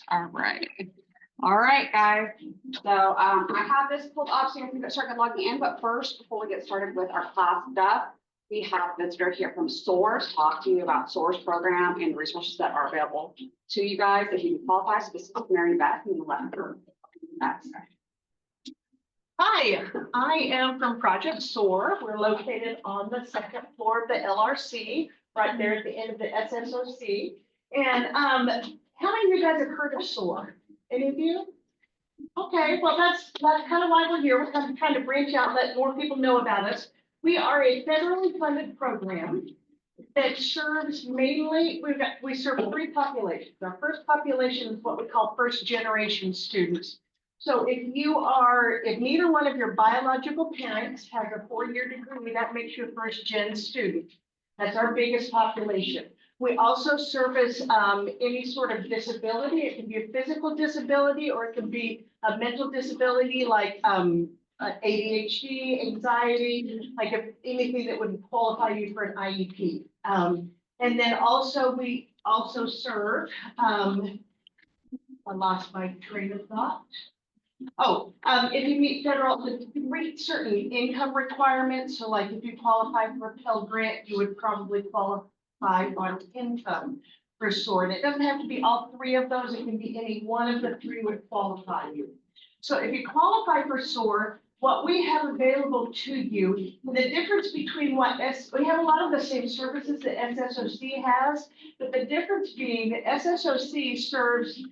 All right. All right, guys. So I have this pulled up so you can start logging in. But first, before we get started with our class stuff, we have a visitor here from SOARS talking to you about SOARS program and resources that are available to you guys if you qualify. So this is Mary Beth and the left her. Hi, I am from Project SOAR. We're located on the second floor of the LRC, right there at the end of the SSOC. And how many of you guys have heard of SOAR? Any of you? Okay, well, that's kind of why we're here. We're kind of trying to branch out and let more people know about us. We are a federally funded program that serves mainly, we serve three populations. Our first population is what we call first generation students. So if neither one of your biological parents has a 4-year degree, that makes you a first gen student. That's our biggest population. We also service any sort of disability. It can be a physical disability or it can be a mental disability like ADHD, anxiety, like anything that would qualify you for an IEP. And then also we also serve, I lost my train of thought. Oh, if you meet certain income requirements, so like if you qualify for a Pell Grant, you would probably qualify on income for SOAR. And it doesn't have to be all three of those. It can be any one of the three would qualify you. So if you qualify for SOAR, what we have available to you, the difference between we have a lot of the same services that SSOC has, but the difference being that SSOC serves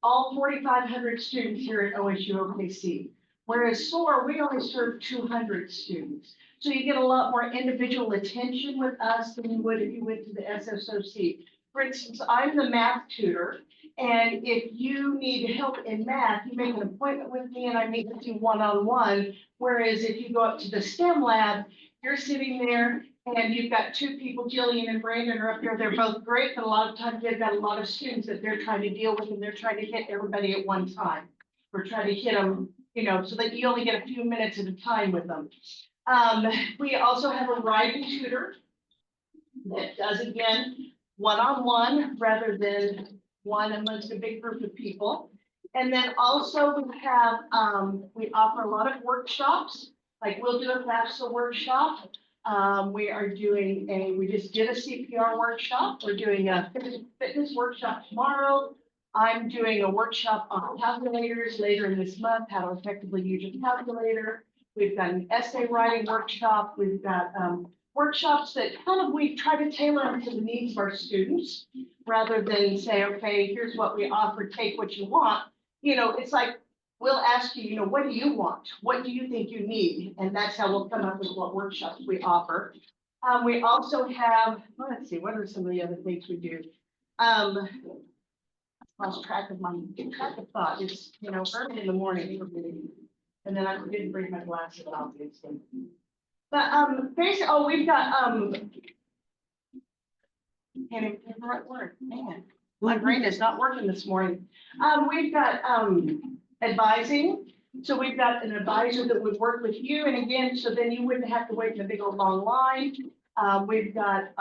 all 4,500 students here at OSU OKC, whereas SOAR, we only serve 200 students. So you get a lot more individual attention with us than you would if you went to the SSOC. For instance, I'm the math tutor, and if you need help in math, you make an appointment with me and I meet with you one-on-one, whereas if you go up to the STEM lab, you're sitting there and you've got two people, Jillian and Brandon are up there. They're both great, but a lot of times they've got a lot of students that they're trying to deal with and they're trying to hit everybody at one time. We're trying to hit them, so that you only get a few minutes at a time with them. We also have a writing tutor that does, again, one-on-one rather than one amongst a big group of people. And then also we have, we offer a lot of workshops, like we'll do a FAFSA workshop. We just did a CPR workshop. We're doing a fitness workshop tomorrow. I'm doing a workshop on calculators later in this month, how to effectively use a calculator. We've got an essay writing workshop. We've got workshops that we try to tailor them to the needs of our students rather than say, okay, here's what we offer, take what you want. It's like, we'll ask you, what do you want? What do you think you need? And that's how we'll come up with what workshops we offer. We also have, let's see, what are some of the other things we do? Lost track of thought. It's, early in the morning for me. And then I didn't bring my glasses, obviously. But basically, we've got, can't even get the right word, man. My brain is not working this morning. We've got advising. So we've got an advisor that would work with you. And again, so then you wouldn't have to wait in a big old long line. We've got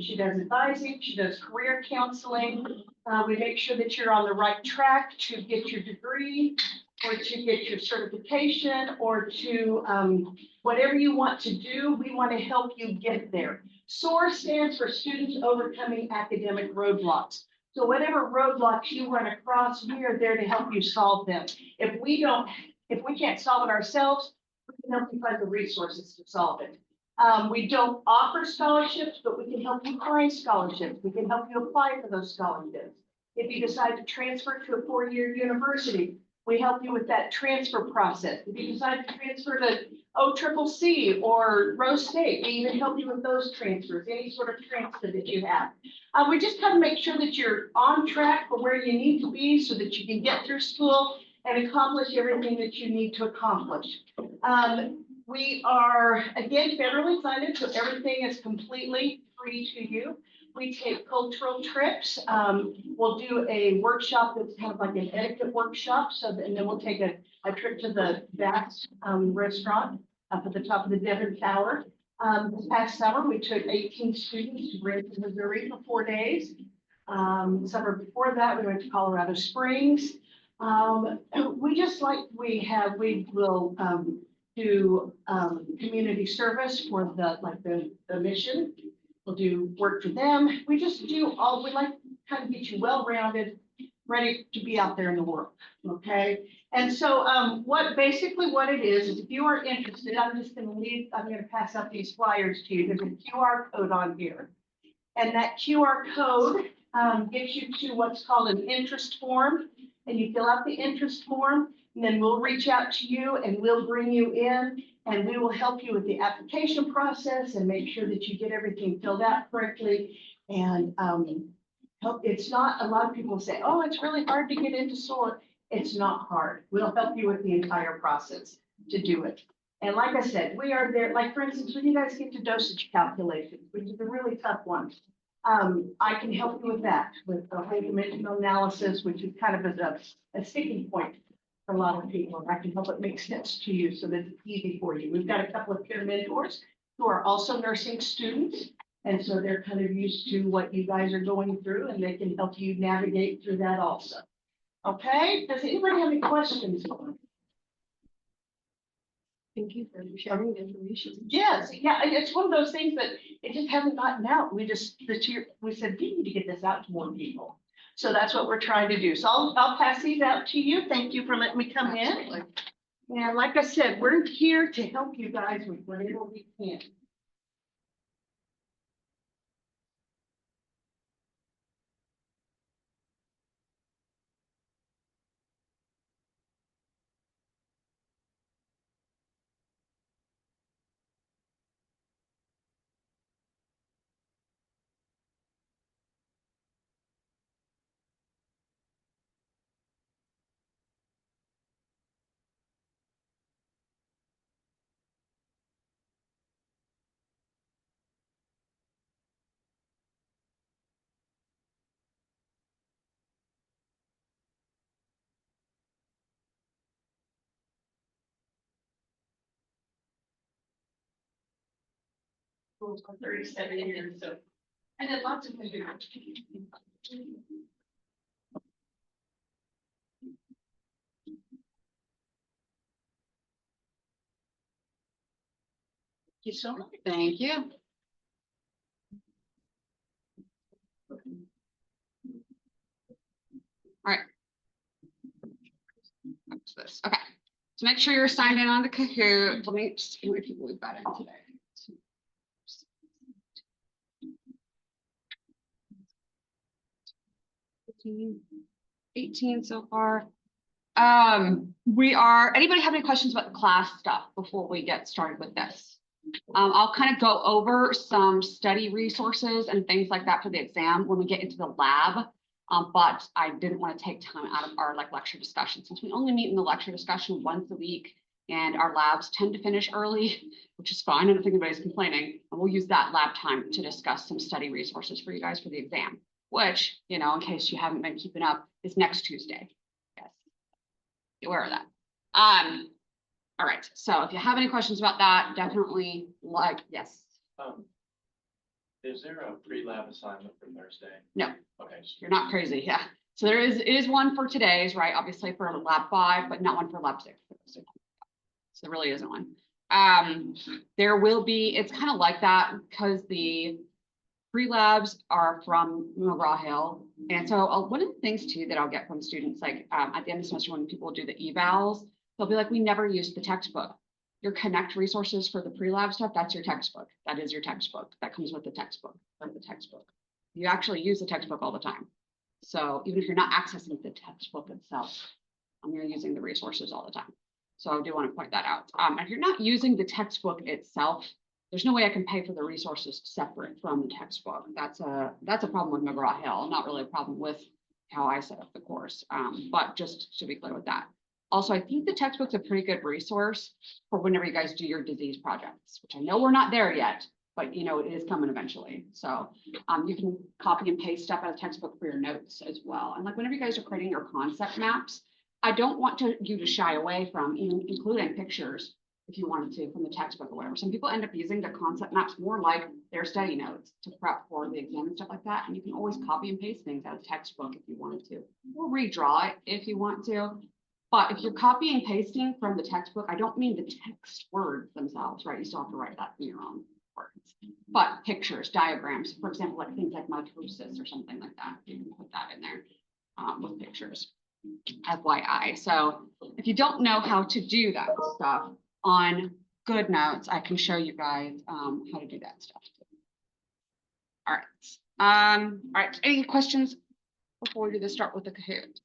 she does advising, she does career counseling. We make sure that you're on the right track to get your degree or to get your certification or to whatever you want to do, we want to help you get there. SOAR stands for Students Overcoming Academic Roadblocks. So whatever roadblocks you run across, we are there to help you solve them. If we can't solve it ourselves, we can help you find the resources to solve it. We don't offer scholarships, but we can help you find scholarships. We can help you apply for those scholarships. If you decide to transfer to a four-year university, we help you with that transfer process. If you decide to transfer to OCCC or Rose State, we even help you with those transfers, any sort of transfer that you have. We just kind of make sure that you're on track for where you need to be so that you can get through school and accomplish everything that you need to accomplish. We are, again, federally funded, so everything is completely free to you. We take cultural trips. We'll do a workshop that's kind of like an etiquette workshop. And then we'll take a trip to the Bass restaurant up at the top of the Devon Tower. This past summer, we took 18 students to Branson, Missouri for 4 days. Summer before that, we went to Colorado Springs. We just like we will do community service for the mission. We'll do work for them. We just do we like to kind of get you well-rounded, ready to be out there in the world, okay? And so what it is if you are interested, I'm gonna pass out these flyers to you. There's a QR code on here. And that QR code gets you to what's called an interest form. And you fill out the interest form, and then we'll reach out to you and we'll bring you in. And we will help you with the application process and make sure that you get everything filled out correctly. And it's not, a lot of people say, oh, it's really hard to get into SOAR. It's not hard. We'll help you with the entire process to do it. And like I said, we are there, like for instance, when you guys get to dosage calculations, which is a really tough one, I can help you with that, with the whole dimensional analysis, which is kind of a sticking point for a lot of people. I can help it make sense to you so that it's easy for you. We've got a couple of peer mentors who are also nursing students. And so they're kind of used to what you guys are going through, and they can help you navigate through that also. Okay, does anybody have any questions? Thank you for sharing the information. Yes, yeah, it's one of those things that it just hasn't gotten out. We said, we need to get this out to more people. So that's what we're trying to do. So I'll pass these out to you. Thank you for letting me come in. And like I said, we're here to help you guys with whatever we can. For 37 years, so I did lots of things. Thank you so much. Thank you. All right. What's this? Okay. So make sure you're signed in on the Kahoot. Let me just see how many people we've got in today. 18 so far. Anybody have any questions about the class stuff before we get started with this? I'll kind of go over some study resources and things like that for the exam when we get into the lab. But I didn't want to take time out of our lecture discussion since we only meet in the lecture discussion once a week and our labs tend to finish early, which is fine. I don't think anybody's complaining. And we'll use that lab time to discuss some study resources for you guys for the exam, which, in case you haven't been keeping up, is next Tuesday. Yes, be aware of that. All right. So if you have any questions about that, definitely yes. Is there a pre-lab assignment for Thursday? No. Okay. You're not crazy. Yeah. So there is one for today's, right? Obviously for lab 5, but not one for lab 6. So there really isn't one. There will be, it's kind of like that because the Pre-labs are from McGraw-Hill. And so one of the things too that I'll get from students, like at the end of the semester when people do the evals, they'll be like, we never used the textbook. Your Connect resources for the pre-lab stuff, that's your textbook. That is your textbook. That comes with the textbook, or the textbook. You actually use the textbook all the time. So even if you're not accessing the textbook itself, you're using the resources all the time. So I do want to point that out. If you're not using the textbook itself, there's no way I can pay for the resources separate from the textbook. That's a problem with McGraw-Hill, not really a problem with how I set up the course, but just to be clear with that. Also, I think the textbook's a pretty good resource for whenever you guys do your disease projects, which I know we're not there yet, but you know, it is coming eventually. So you can copy and paste stuff out of textbook for your notes as well. And like whenever you guys are creating your concept maps, I don't want you to shy away from even including pictures if you wanted to from the textbook or whatever. Some people end up using the concept maps more like their study notes to prep for the exam and stuff like that. And you can always copy and paste things out of textbook if you wanted to, or redraw it if you want to. But if you're copying and pasting from the textbook, I don't mean the text words themselves, right? You still have to write that in your own words. But pictures, diagrams, for example, like things like mitosis or something like that, you can put that in there with pictures. FYI. So if you don't know how to do that stuff on GoodNotes, I can show you guys how to do that stuff too. All right. All right. Any questions before we do this? Start with the Kahoot.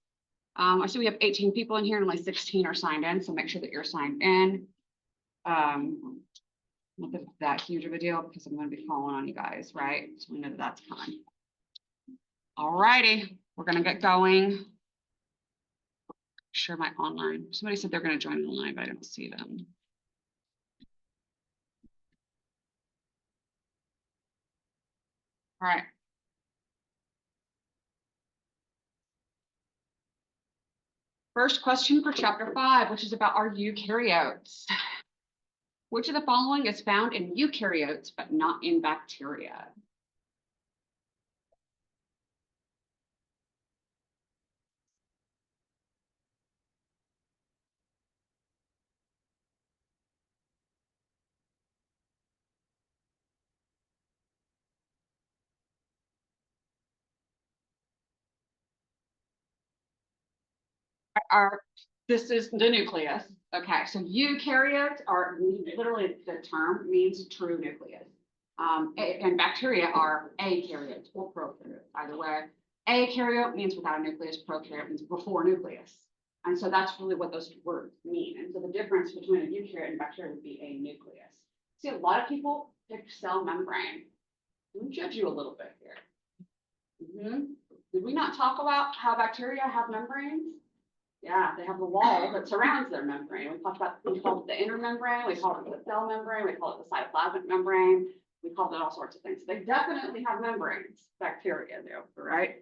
I see we have 18 people in here and only 16 are signed in, so make sure that you're signed in. Not that it's that huge of a deal because I'm going to be calling on you guys, right? So we know that that's coming. All righty, we're going to get going. Share my online. Somebody said they're going to join online, but I don't see them. All right. First question for chapter 5, which is about our eukaryotes. Which of the following is found in eukaryotes, but not in bacteria? This is the nucleus. Okay, so eukaryotes are literally the term means true nucleus. And bacteria are eukaryotes or prokaryotes, either way. Eukaryote means without a nucleus, prokaryote means before nucleus. And so that's really what those words mean. And so the difference between a eukaryote and bacteria would be a nucleus. See, a lot of people pick cell membrane. Let me judge you a little bit here. Did we not talk about how bacteria have membranes? Yeah, they have the wall that surrounds their membrane. We call it the inner membrane, we call it the cell membrane, we call it the cytoplasmic membrane, we call it all sorts of things. They definitely have membranes, bacteria do, right?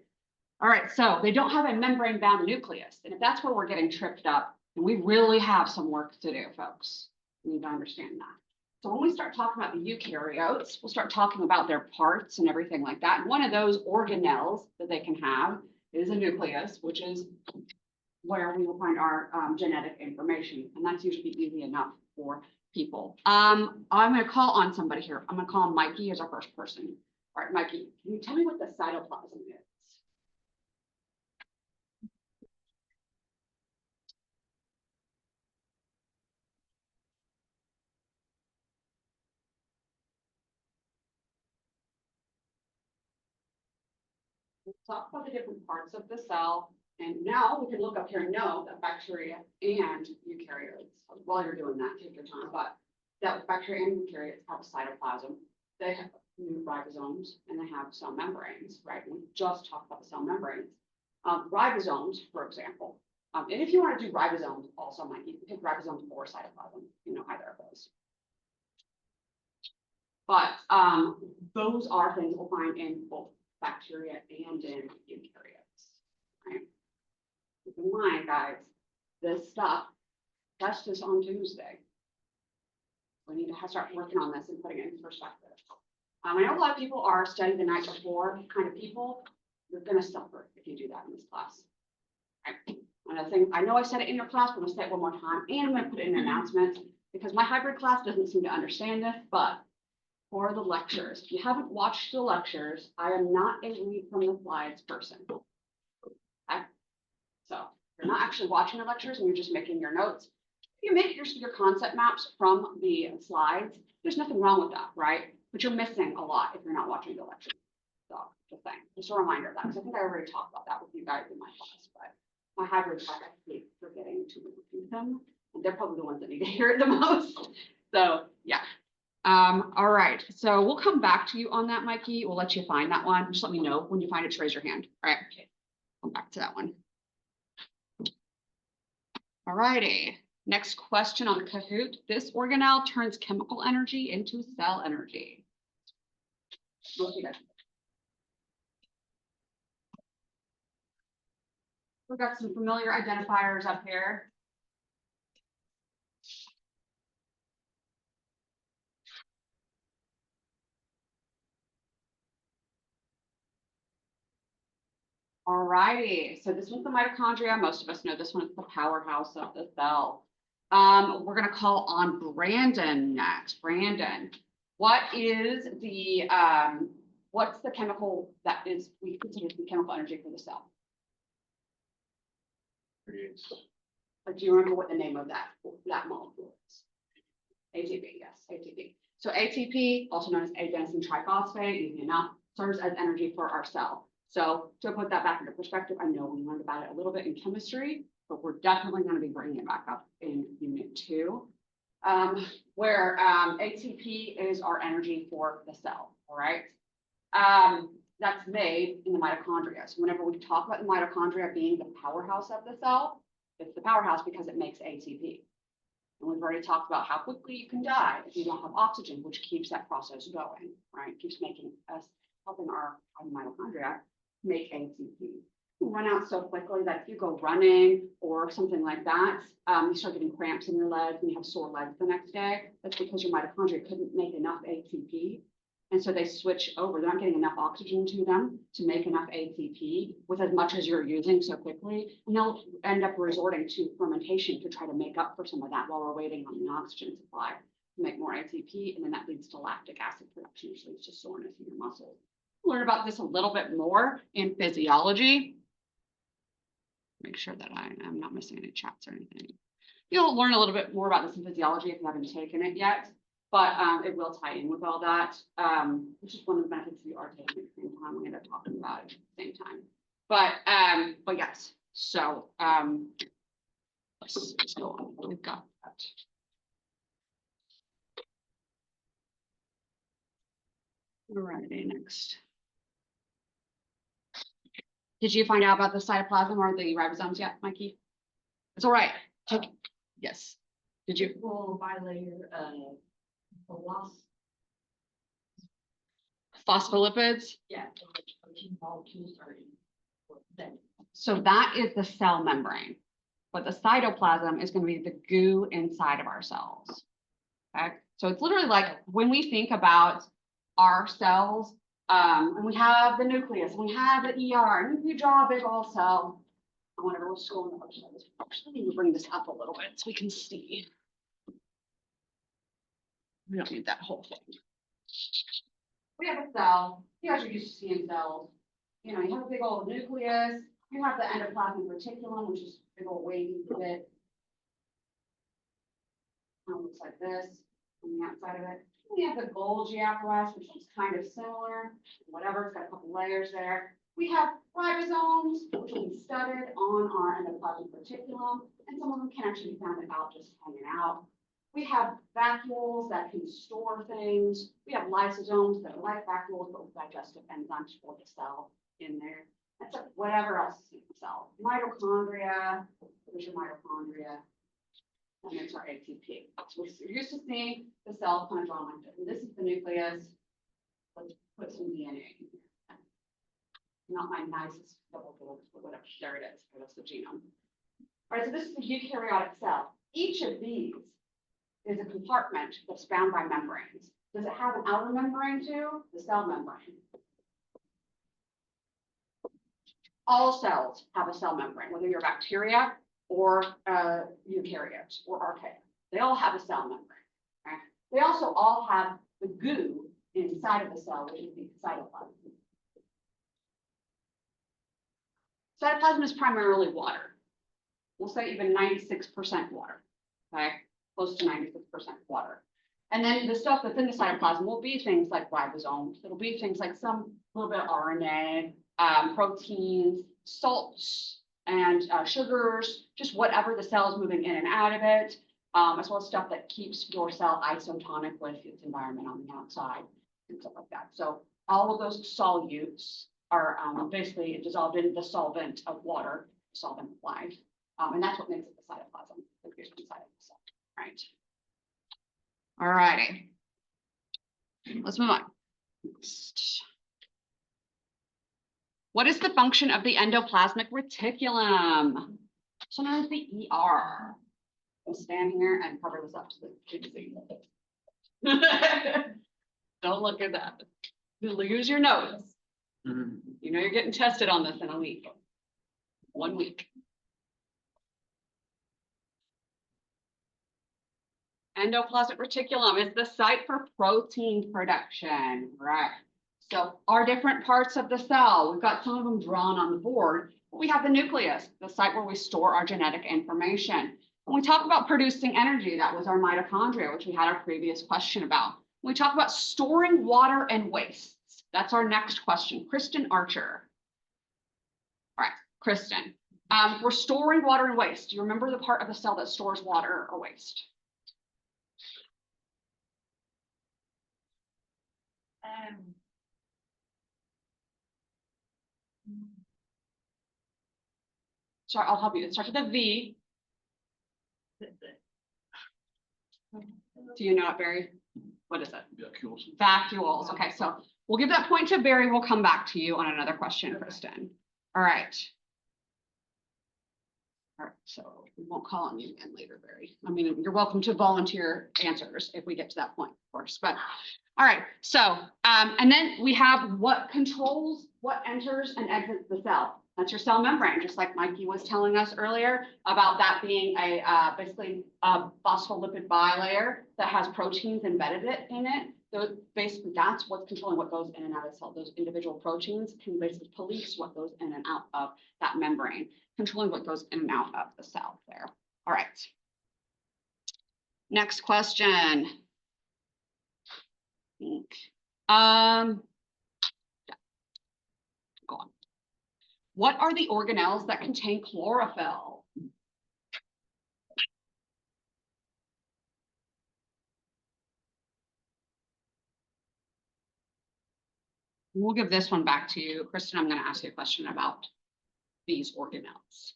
All right, so they don't have a membrane-bound nucleus. And if that's where we're getting tripped up, then we really have some work to do, folks. We need to understand that. So when we start talking about the eukaryotes, we'll start talking about their parts and everything like that. And one of those organelles that they can have is a nucleus, which is where we will find our genetic information. And that's usually easy enough for people. I'm going to call on somebody here. I'm going to call on Mikey as our first person. All right, Mikey, can you tell me what the cytoplasm is? We'll talk about the different parts of the cell. And now we can look up here and know that bacteria and eukaryotes, while you're doing that, take your time, but that bacteria and eukaryotes have a cytoplasm. They have ribosomes and they have cell membranes, right? We just talked about the cell membranes. Ribosomes, for example, and if you want to do ribosomes also, Mike, you can pick ribosomes or cytoplasm, you know, either of those. But those are things we'll find in both bacteria and in eukaryotes, right? Keep in mind, guys, this stuff, that's just on Tuesday. We need to start working on this and putting it in perspective. I know a lot of people are studying the night before kind of people. You're going to suffer if you do that in this class. Right? Another thing, I know I said it in your class, but I'm going to say it one more time, and I'm going to put it in an announcement because my hybrid class doesn't seem to understand this, but for the lectures. If you haven't watched the lectures, I am not a read from the slides person. Okay? So you're not actually watching the lectures and you're just making your notes. You make your concept maps from the slides. There's nothing wrong with that, right? But you're missing a lot if you're not watching the lecture. So just saying, just a reminder of that, because I think I already talked about that with you guys in my class, but my hybrid class, I keep forgetting to repeat them. And they're probably the ones that need to hear it the most. So yeah. All right. So we'll come back to you on that, Mikey. We'll let you find that one. Just let me know when you find it, just raise your hand. All right. Okay. Come back to that one. All righty. Next question on Kahoot. This organelle turns chemical energy into cell energy. Most of you guys. We've got some familiar identifiers up here. All righty, so this one's the mitochondria. Most of us know this one is the powerhouse of the cell. We're gonna call on Brandon next. Brandon, what is the what's the chemical that is we consider the chemical energy for the cell? Creates. Or do you remember what the name of that molecule is? ATP, yes, ATP. So ATP, also known as adenosine triphosphate, easy enough, serves as energy for our cell. So to put that back into perspective, I know we learned about it a little bit in chemistry, but we're definitely going to be bringing it back up in unit 2, where ATP is our energy for the cell, all right? That's made in the mitochondria. So whenever we talk about the mitochondria being the powerhouse of the cell, it's the powerhouse because it makes ATP. And we've already talked about how quickly you can die if you don't have oxygen, which keeps that process going, right? Keeps making us, helping our mitochondria make ATP. You run out so quickly that if you go running or something like that, you start getting cramps in your legs and you have sore legs the next day. That's because your mitochondria couldn't make enough ATP. And so they switch over. They're not getting enough oxygen to them to make enough ATP with as much as you're using so quickly. And they'll end up resorting to fermentation to try to make up for some of that while we're waiting on the oxygen supply to make more ATP. And then that leads to lactic acid production, which leads to soreness in your muscles. We'll learn about this a little bit more in physiology. Make sure that I'm not missing any chats or anything. You'll learn a little bit more about this in physiology if you haven't taken it yet. But it will tie in with all that, which is one of the benefits you are taking at the same time. We end up talking about it at the same time. But yes, so let's go on. We've got that. All righty, next. Did you find out about the cytoplasm or the ribosomes yet, Mikey? It's all right. Yes. Did you? Well, bilayer, loss. Phospholipids? Yeah, protein molecules are in them. So that is the cell membrane, but the cytoplasm is going to be the goo inside of our cells. Okay, so it's literally like when we think about our cells, and we have the nucleus, and we have the ER, and if you draw a big old cell, I want to go school on the other side of this. Actually, let me bring this up a little bit so we can see. We don't need that whole thing. We have a cell. You guys are used to seeing cells. You know, you have a big old nucleus. You have the endoplasmic reticulum, which is a big old wavy bit. It looks like this on the outside of it. We have the Golgi apparatus, which looks kind of similar. Whatever, it's got a couple layers there. We have ribosomes, which will be studded on our endoplasmic reticulum, and some of them can actually be found out just hanging out. We have vacuoles that can store things. We have lysosomes that are like vacuoles, but with digestive enzymes for the cell in there. That's like whatever else is in the cell. Mitochondria, there's your mitochondria, and there's our ATP. So we're used to seeing the cell kind of drawn like this. And this is the nucleus. Let's put some DNA in here. Not my nicest double bullets, but whatever. There it is. That's the genome. All right, so this is the eukaryotic cell. Each of these is a compartment that's bound by membranes. Does it have an outer membrane too? The cell membrane. All cells have a cell membrane, whether you're bacteria or eukaryotes or archaea. They all have a cell membrane. Right? They also all have the goo inside of the cell, which is the cytoplasm. Cytoplasm is primarily water. We'll say even 96% water, okay? Close to 96% water. And then the stuff that's in the cytoplasm will be things like ribosomes. It'll be things like some little bit of RNA, proteins, salts, and sugars, just whatever the cell is moving in and out of it, as well as stuff that keeps your cell isotonic with its environment on the outside and stuff like that. So all of those solutes are basically dissolved in the solvent of water, solvent of life. And that's what makes it the cytoplasm, the creation inside of the cell, right? All righty. Let's move on. Next. What is the function of the endoplasmic reticulum? So known as the ER. I'll stand here and cover this up so that you can see. Don't look at that. You'll use your nose. You know you're getting tested on this in a week. 1 week. Endoplasmic reticulum is the site for protein production, right? So our different parts of the cell, we've got some of them drawn on the board, but we have the nucleus, the site where we store our genetic information. When we talk about producing energy, that was our mitochondria, which we had our previous question about. When we talk about storing water and wastes, that's our next question. Kristen Archer. All right, Kristen. We're storing water and waste. Do you remember the part of the cell that stores water or waste? Sorry, I'll help you. It starts with a V. Do you know it, Barry? What is it? Vacuoles. Vacuoles. Okay, so we'll give that point to Barry. We'll come back to you on another question, Kristen. All right. All right, so we won't call on you again later, Barry. I mean, you're welcome to volunteer answers if we get to that point, of course, but all right. So, and then we have what controls what enters and exits the cell. That's your cell membrane, just like Mikey was telling us earlier about that being a basically a phospholipid bilayer that has proteins embedded in it. So basically that's what's controlling what goes in and out of the cell. Those individual proteins can basically police what goes in and out of that membrane, controlling what goes in and out of the cell there. All right. Next question. Go on. What are the organelles that contain chlorophyll? We'll give this one back to you. Kristen, I'm going to ask you a question about these organelles.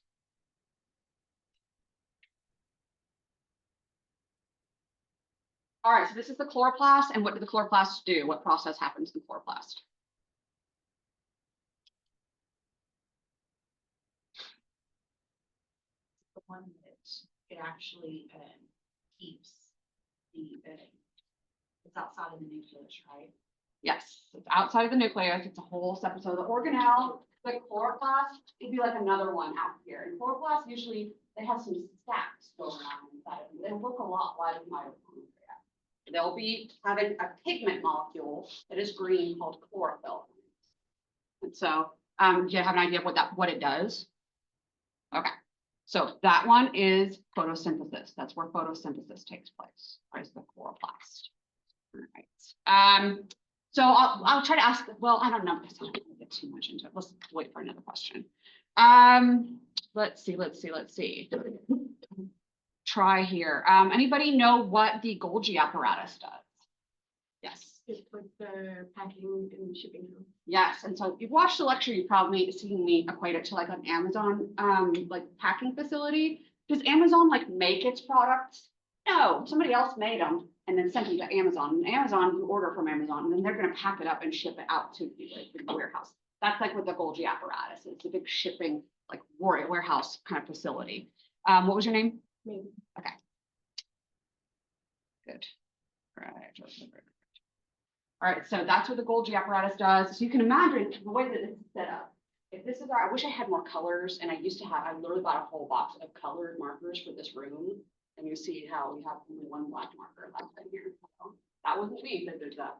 All right, so this is the chloroplast, and what do the chloroplasts do? What process happens in chloroplast? The one that it actually keeps the, it's outside of the nucleus, right? Yes, it's outside of the nucleus. It's a whole separate. So the organelle, the chloroplast, it'd be like another one out here. And chloroplast usually they have some stacks going on inside of them. They look a lot like mitochondria. They'll be having a pigment molecule that is green called chlorophyll. And so, do you have an idea of what it does? Okay, so that one is photosynthesis. That's where photosynthesis takes place. Is the chloroplast. All right. So I'll try to ask. Well, I don't know. I don't want to get too much into it. Let's wait for another question. Let's see. Try here. Anybody know what the Golgi apparatus does? Yes. It's with the packing and shipping. Yes, and so if you've watched the lecture, you've probably seen me equate it to like an Amazon like packing facility. Does Amazon like make its products? No, somebody else made them and then sent them to Amazon. And Amazon, you order from Amazon, and then they're going to pack it up and ship it out to the warehouse. That's like with the Golgi apparatus. It's a big shipping like warehouse kind of facility. What was your name? Me. Okay. Good. Right. All right, so that's what the Golgi apparatus does. So you can imagine the way that it's set up. If this is I wish I had more colors, and I literally bought a whole box of colored markers for this room. And you see how we have only one black marker left in here. So that wasn't me, but there's that.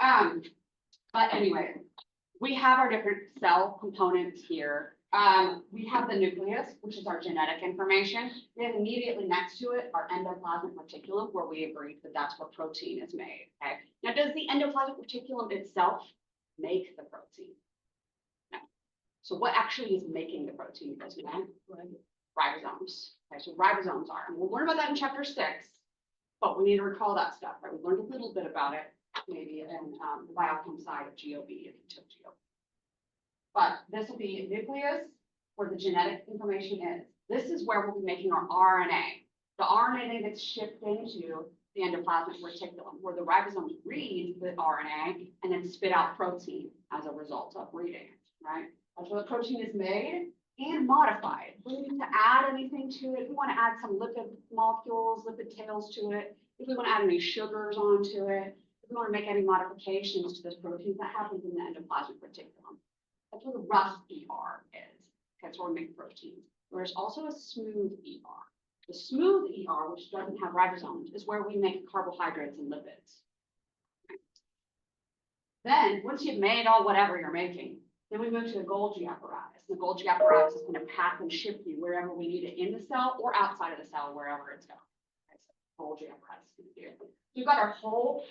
But anyway, we have our different cell components here. We have the nucleus, which is our genetic information. Then immediately next to it, our endoplasmic reticulum, where we agree that that's where protein is made, okay? Now, does the endoplasmic reticulum itself make the protein? No. So what actually is making the protein, you guys know? Ribosomes. Okay, so ribosomes are, and we'll learn about that in chapter 6, but we need to recall that stuff, right? We learned a little bit about it, maybe in the biochem side of GOB, if you took GOB. But this will be nucleus, where the genetic information is. This is where we'll be making our RNA. The RNA gets shipped into the endoplasmic reticulum, where the ribosomes read the RNA and then spit out protein as a result of reading it, right? That's where the protein is made and modified. We need to add anything to it. If we want to add some lipid molecules, lipid tails to it, if we want to add any sugars onto it, if we want to make any modifications to this protein, that happens in the endoplasmic reticulum. That's where the rough ER is. That's where we make proteins. There's also a smooth ER. The smooth ER, which doesn't have ribosomes, is where we make carbohydrates and lipids. Then, once you've made all whatever you're making, then we move to the Golgi apparatus. The Golgi apparatus is going to pack and ship you wherever we need it in the cell or outside of the cell, wherever it's going. Okay, so Golgi apparatus is going to do it. We've got our whole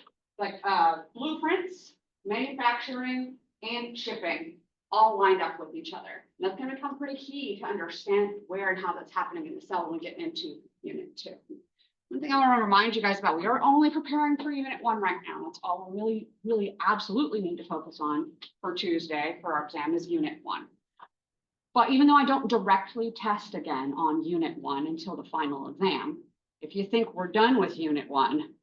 blueprints, manufacturing, and shipping all lined up with each other. And that's going to become pretty key to understand where and how that's happening in the cell when we get into unit 2. One thing I want to remind you guys about, we are only preparing for unit 1 right now. That's all we really absolutely need to focus on for Tuesday for our exam is unit 1. But even though I don't directly test again on unit 1 until the final exam, if you think we're done with unit 1,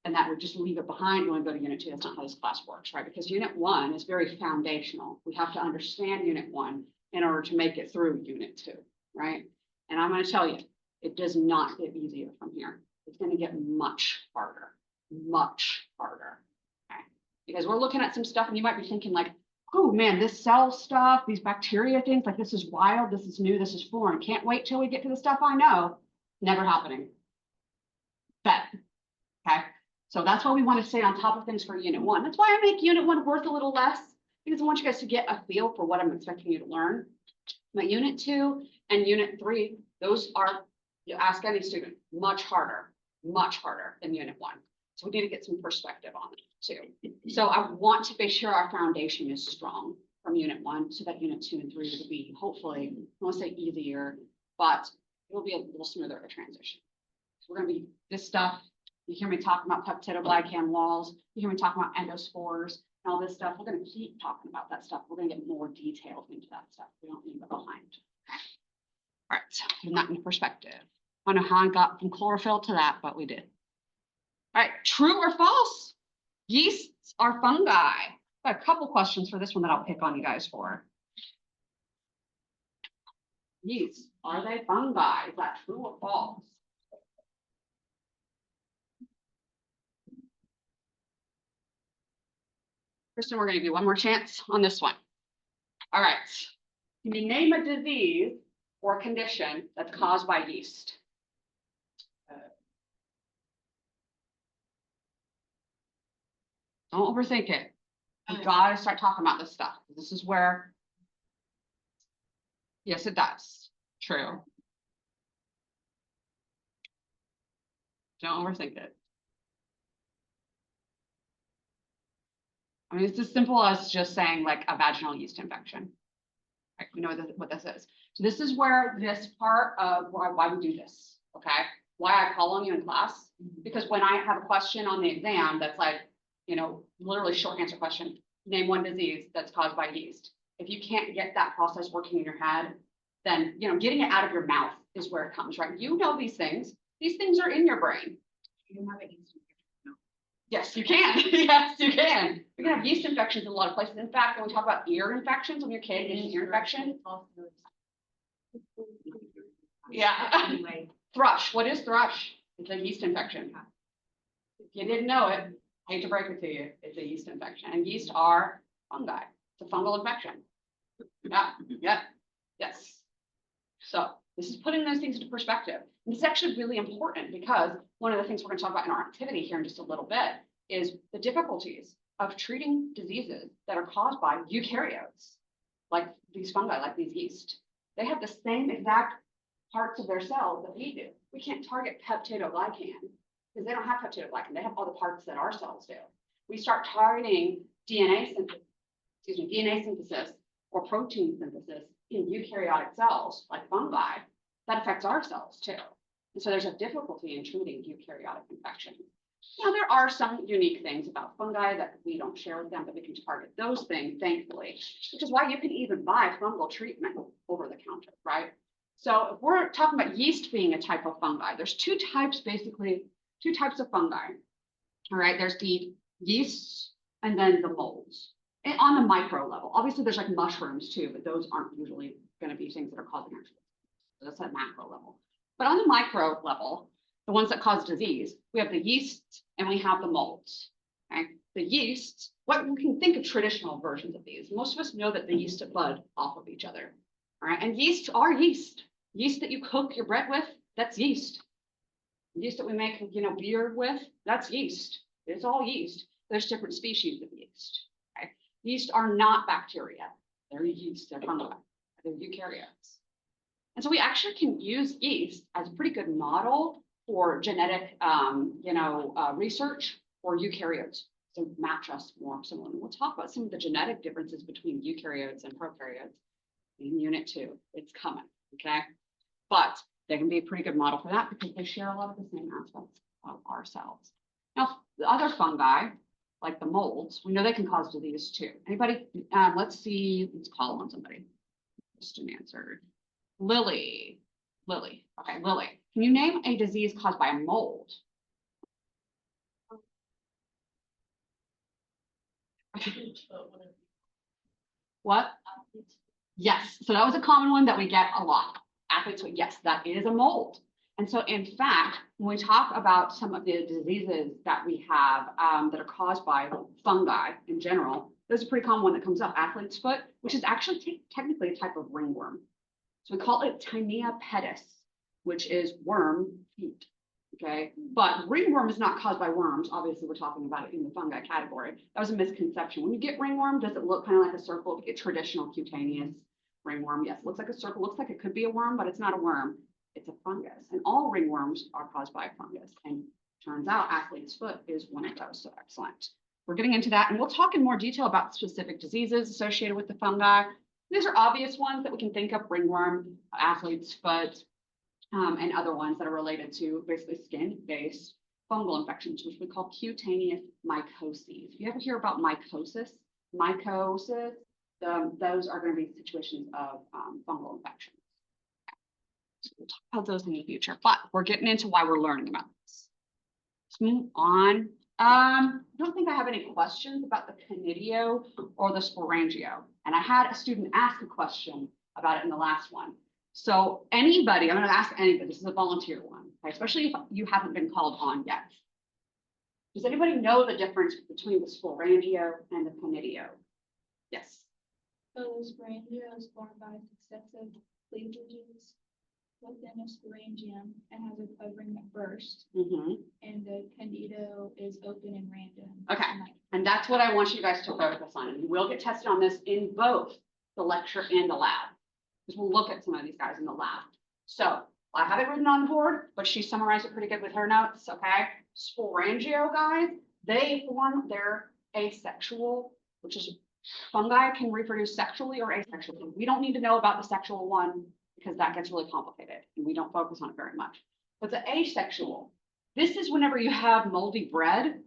and that would just leave it behind, you want to go to unit 2, that's not how this class works, right? Because unit 1 is very foundational. We have to understand unit 1 in order to make it through unit 2, right? And I'm going to tell you, it does not get easier from here. It's going to get much harder, okay? Because we're looking at some stuff and you might be thinking like, oh man, this cell stuff, these bacteria things, like this is wild, this is new, this is foreign. Can't wait till we get to the stuff I know. Never happening. Bet, okay? So that's why we want to stay on top of things for unit 1. That's why I make unit 1 worth a little less, because I want you guys to get a feel for what I'm expecting you to learn. But unit 2 and unit 3, those are, you ask any student, much harder than unit 1. So we need to get some perspective on it too. So I want to make sure our foundation is strong from unit 1 so that unit 2 and 3 will be hopefully, I won't say easier, but it will be a little smoother of a transition. So we're going to be this stuff. You hear me talking about peptidoglycan walls. You hear me talking about endospores and all this stuff. We're going to keep talking about that stuff. We're going to get more detailed into that stuff. We don't leave it behind. Okay. All right, so putting that into perspective. I don't know how I got from chlorophyll to that, but we did. All right, true or false? Yeasts are fungi. I have a couple questions for this one that I'll pick on you guys for. Yeasts, are they fungi? Is that true or false? Kristen, we're going to give you one more chance on this one. All right. Can you name a disease or condition that's caused by yeast? Don't overthink it. You gotta start talking about this stuff. This is where, yes, it does. True. Don't overthink it. I mean, it's as simple as just saying like a vaginal yeast infection. Right? We know what this is. So this is where this part of why we do this, okay? Why I call on you in class, because when I have a question on the exam that's like, you know, literally short answer question, name one disease that's caused by yeast. If you can't get that process working in your head, then, you know, getting it out of your mouth is where it comes, right? You know these things. These things are in your brain. You have a yeast infection. Yes, you can. Yes, you can. We can have yeast infections in a lot of places. In fact, when we talk about ear infections, when your kid gets an ear infection. Yeah. Anyway. Thrush. What is thrush? It's a yeast infection. If you didn't know it, I hate to break it to you, it's a yeast infection. And yeast are fungi. It's a fungal infection. Yeah. Yes. So this is putting those things into perspective. And this is actually really important because one of the things we're going to talk about in our activity here in just a little bit is the difficulties of treating diseases that are caused by eukaryotes, like these fungi, like these yeast. They have the same exact parts of their cells that we do. We can't target peptidoglycan because they don't have peptidoglycan. They have all the parts that our cells do. We start targeting DNA synthesis or protein synthesis in eukaryotic cells like fungi, that affects our cells too. And so there's a difficulty in treating eukaryotic infections. Now, there are some unique things about fungi that we don't share with them, but we can target those things, thankfully, which is why you can even buy fungal treatment over the counter, right? So if we're talking about yeast being a type of fungi, there's two types of fungi. All right, there's the yeasts and then the molds. And on the micro level, obviously there's like mushrooms too, but those aren't usually going to be things that are causing actual. So that's at macro level. But on the micro level, the ones that cause disease, we have the yeasts and we have the molds. Okay, the yeasts, what we can think of traditional versions of these. Most of us know that the yeast bud off of each other. All right, and yeast are yeast. Yeast that you cook your bread with, that's yeast. Yeast that we make, beer with, that's yeast. It's all yeast. There's different species of yeast. Okay, yeast are not bacteria. They're yeast. They're fungi. They're eukaryotes. And so we actually can use yeast as a pretty good model for genetic, research for eukaryotes to match us more similarly. We'll talk about some of the genetic differences between eukaryotes and prokaryotes in Unit 2. It's coming, okay? But they can be a pretty good model for that because they share a lot of the same aspects of our cells. Now, the other fungi, like the molds, we know they can cause disease too. Anybody? Let's call on somebody. Just an answer. Lily. Okay, Lily. Can you name a disease caused by a mold? What? Yes. So that was a common one that we get a lot. Athletes, yes, that is a mold. And so in fact, when we talk about some of the diseases that we have that are caused by fungi in general, there's a pretty common one that comes up, athlete's foot, which is actually technically a type of ringworm. So we call it tinea pedis, which is worm feet, okay? But ringworm is not caused by worms. Obviously, we're talking about it in the fungi category. That was a misconception. When you get ringworm, does it look kind of like a circle? If you get traditional cutaneous ringworm, yes, it looks like a circle, looks like it could be a worm, but it's not a worm. It's a fungus. And all ringworms are caused by a fungus. And turns out athlete's foot is one of those, so excellent. We're getting into that, and we'll talk in more detail about specific diseases associated with the fungi. These are obvious ones that we can think of: ringworm, athlete's foot, and other ones that are related to basically skin-based fungal infections, which we call cutaneous mycoses. If you ever hear about mycosis, those are going to be situations of fungal infections. So we'll talk about those in the future, but we're getting into why we're learning about this. Let's move on. I don't think I have any questions about the conidio or the sporangio. And I had a student ask a question about it in the last one. So anybody, I'm going to ask anybody, this is a volunteer one, okay? Especially if you haven't been called on yet. Does anybody know the difference between the sporangio and the conidio? Yes. So the sporangio is formed by successive cleavages within a sporangium and has a covering at first. And the candida is open and random. Okay, and that's what I want you guys to focus on. And you will get tested on this in both the lecture and the lab, because we'll look at some of these guys in the lab. So I have it written on the board, but she summarized it pretty good with her notes, okay? Sporangio guys, they form their asexual, which is fungi can reproduce sexually or asexually. We don't need to know about the sexual one because that gets really complicated and we don't focus on it very much. But the asexual, this is whenever you have moldy bread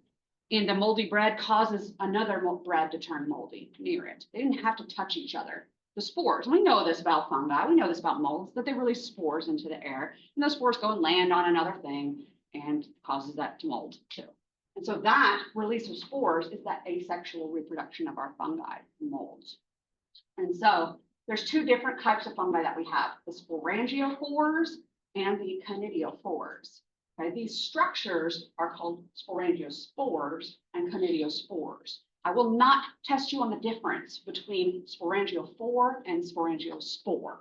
and the moldy bread causes another bread to turn moldy near it. They didn't have to touch each other. The spores, we know this about fungi, we know this about molds, that they release spores into the air and those spores go and land on another thing and causes that to mold too. And so that release of spores is that asexual reproduction of our fungi molds. And so there's two different types of fungi that we have, the sporangiophores and the conidiophores. Okay, these structures are called sporangiospores and conidiospores. I will not test you on the difference between sporangiophore and sporangiospore.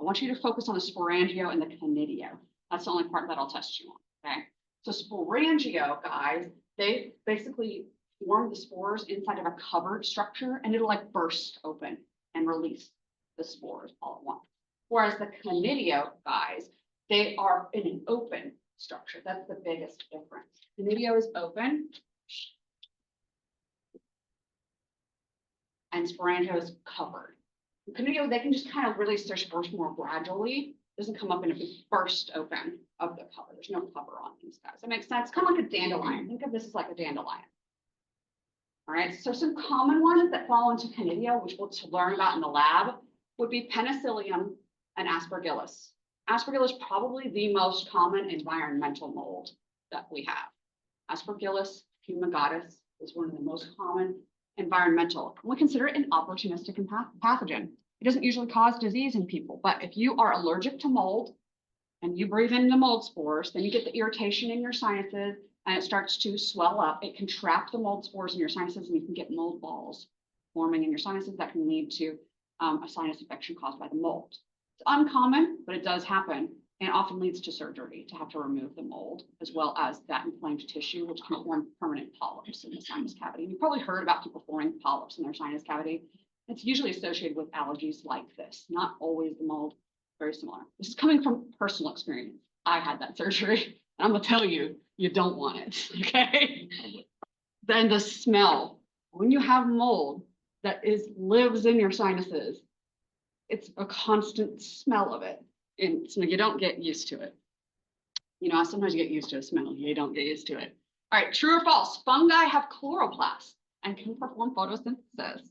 I want you to focus on the sporangio and the conidio. That's the only part that I'll test you on, okay? So sporangio, guys, they basically form the spores inside of a covered structure and it'll like burst open and release the spores all at once. Whereas the chlamydia guys, they are in an open structure. That's the biggest difference. Chlamydia is open. And sporantio is covered. Chlamydia, they can just kind of release their spores more gradually. Doesn't come up in a big burst open of the cover. There's no cover on these guys. That makes sense. Kind of like a dandelion. Think of this as like a dandelion. All right, so some common ones that fall into chlamydia, which we'll learn about in the lab, would be penicillium and aspergillus. Aspergillus is probably the most common environmental mold that we have. Aspergillus fumigatus is one of the most common environmental. We consider it an opportunistic pathogen. It doesn't usually cause disease in people, but if you are allergic to mold and you breathe in the mold spores, then you get the irritation in your sinuses and it starts to swell up. It can trap the mold spores in your sinuses and you can get mold balls forming in your sinuses that can lead to a sinus infection caused by the mold. It's uncommon, but it does happen and often leads to surgery to have to remove the mold, as well as that inflamed tissue, which can form permanent polyps in the sinus cavity. You've probably heard about people forming polyps in their sinus cavity. It's usually associated with allergies like this, not always the mold, very similar. This is coming from personal experience. I had that surgery. And I'm gonna tell you, you don't want it, okay? Then the smell, when you have mold that lives in your sinuses, it's a constant smell of it. And so you don't get used to it. You know, sometimes you get used to a smell, you don't get used to it. All right, true or false? Fungi have chloroplasts and can perform photosynthesis.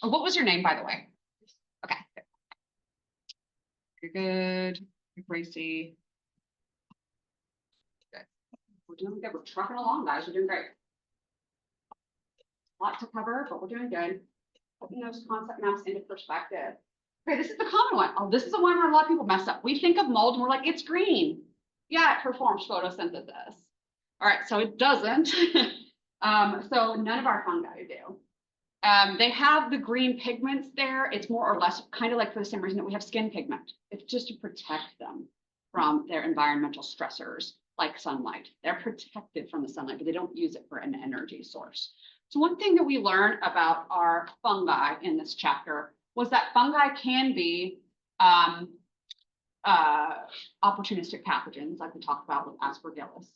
Oh, what was your name, by the way? Okay. You're good. You're Gracie. Good. We're doing good. We're trucking along, guys. We're doing great. A lot to cover, but we're doing good. Putting those concept maps into perspective. Okay, this is the common one. Oh, this is the one where a lot of people mess up. We think of mold and we're like, it's green. Yeah, it performs photosynthesis. All right, so it doesn't. So none of our fungi do. They have the green pigments there. It's more or less kind of like for the same reason that we have skin pigment. It's just to protect them from their environmental stressors like sunlight. They're protected from the sunlight, but they don't use it for an energy source. So one thing that we learned about our fungi in this chapter was that fungi can be opportunistic pathogens, like we talked about with aspergillus,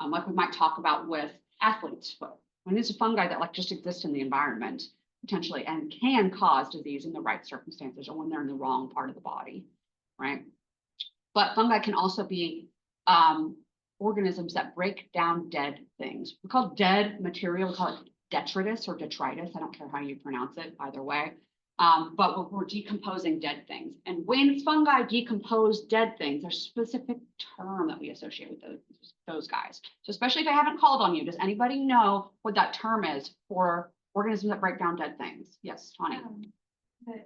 like we might talk about with athlete's foot. When it's a fungi that like just exists in the environment potentially and can cause disease in the right circumstances or when they're in the wrong part of the body, right? But fungi can also be organisms that break down dead things. We call dead material, we call it detritus or detritus. I don't care how you pronounce it, either way. But we're decomposing dead things. And when fungi decompose dead things, there's a specific term that we associate with those guys. So especially if I haven't called on you, does anybody know what that term is for organisms that break down dead things? Yes, Tawny. The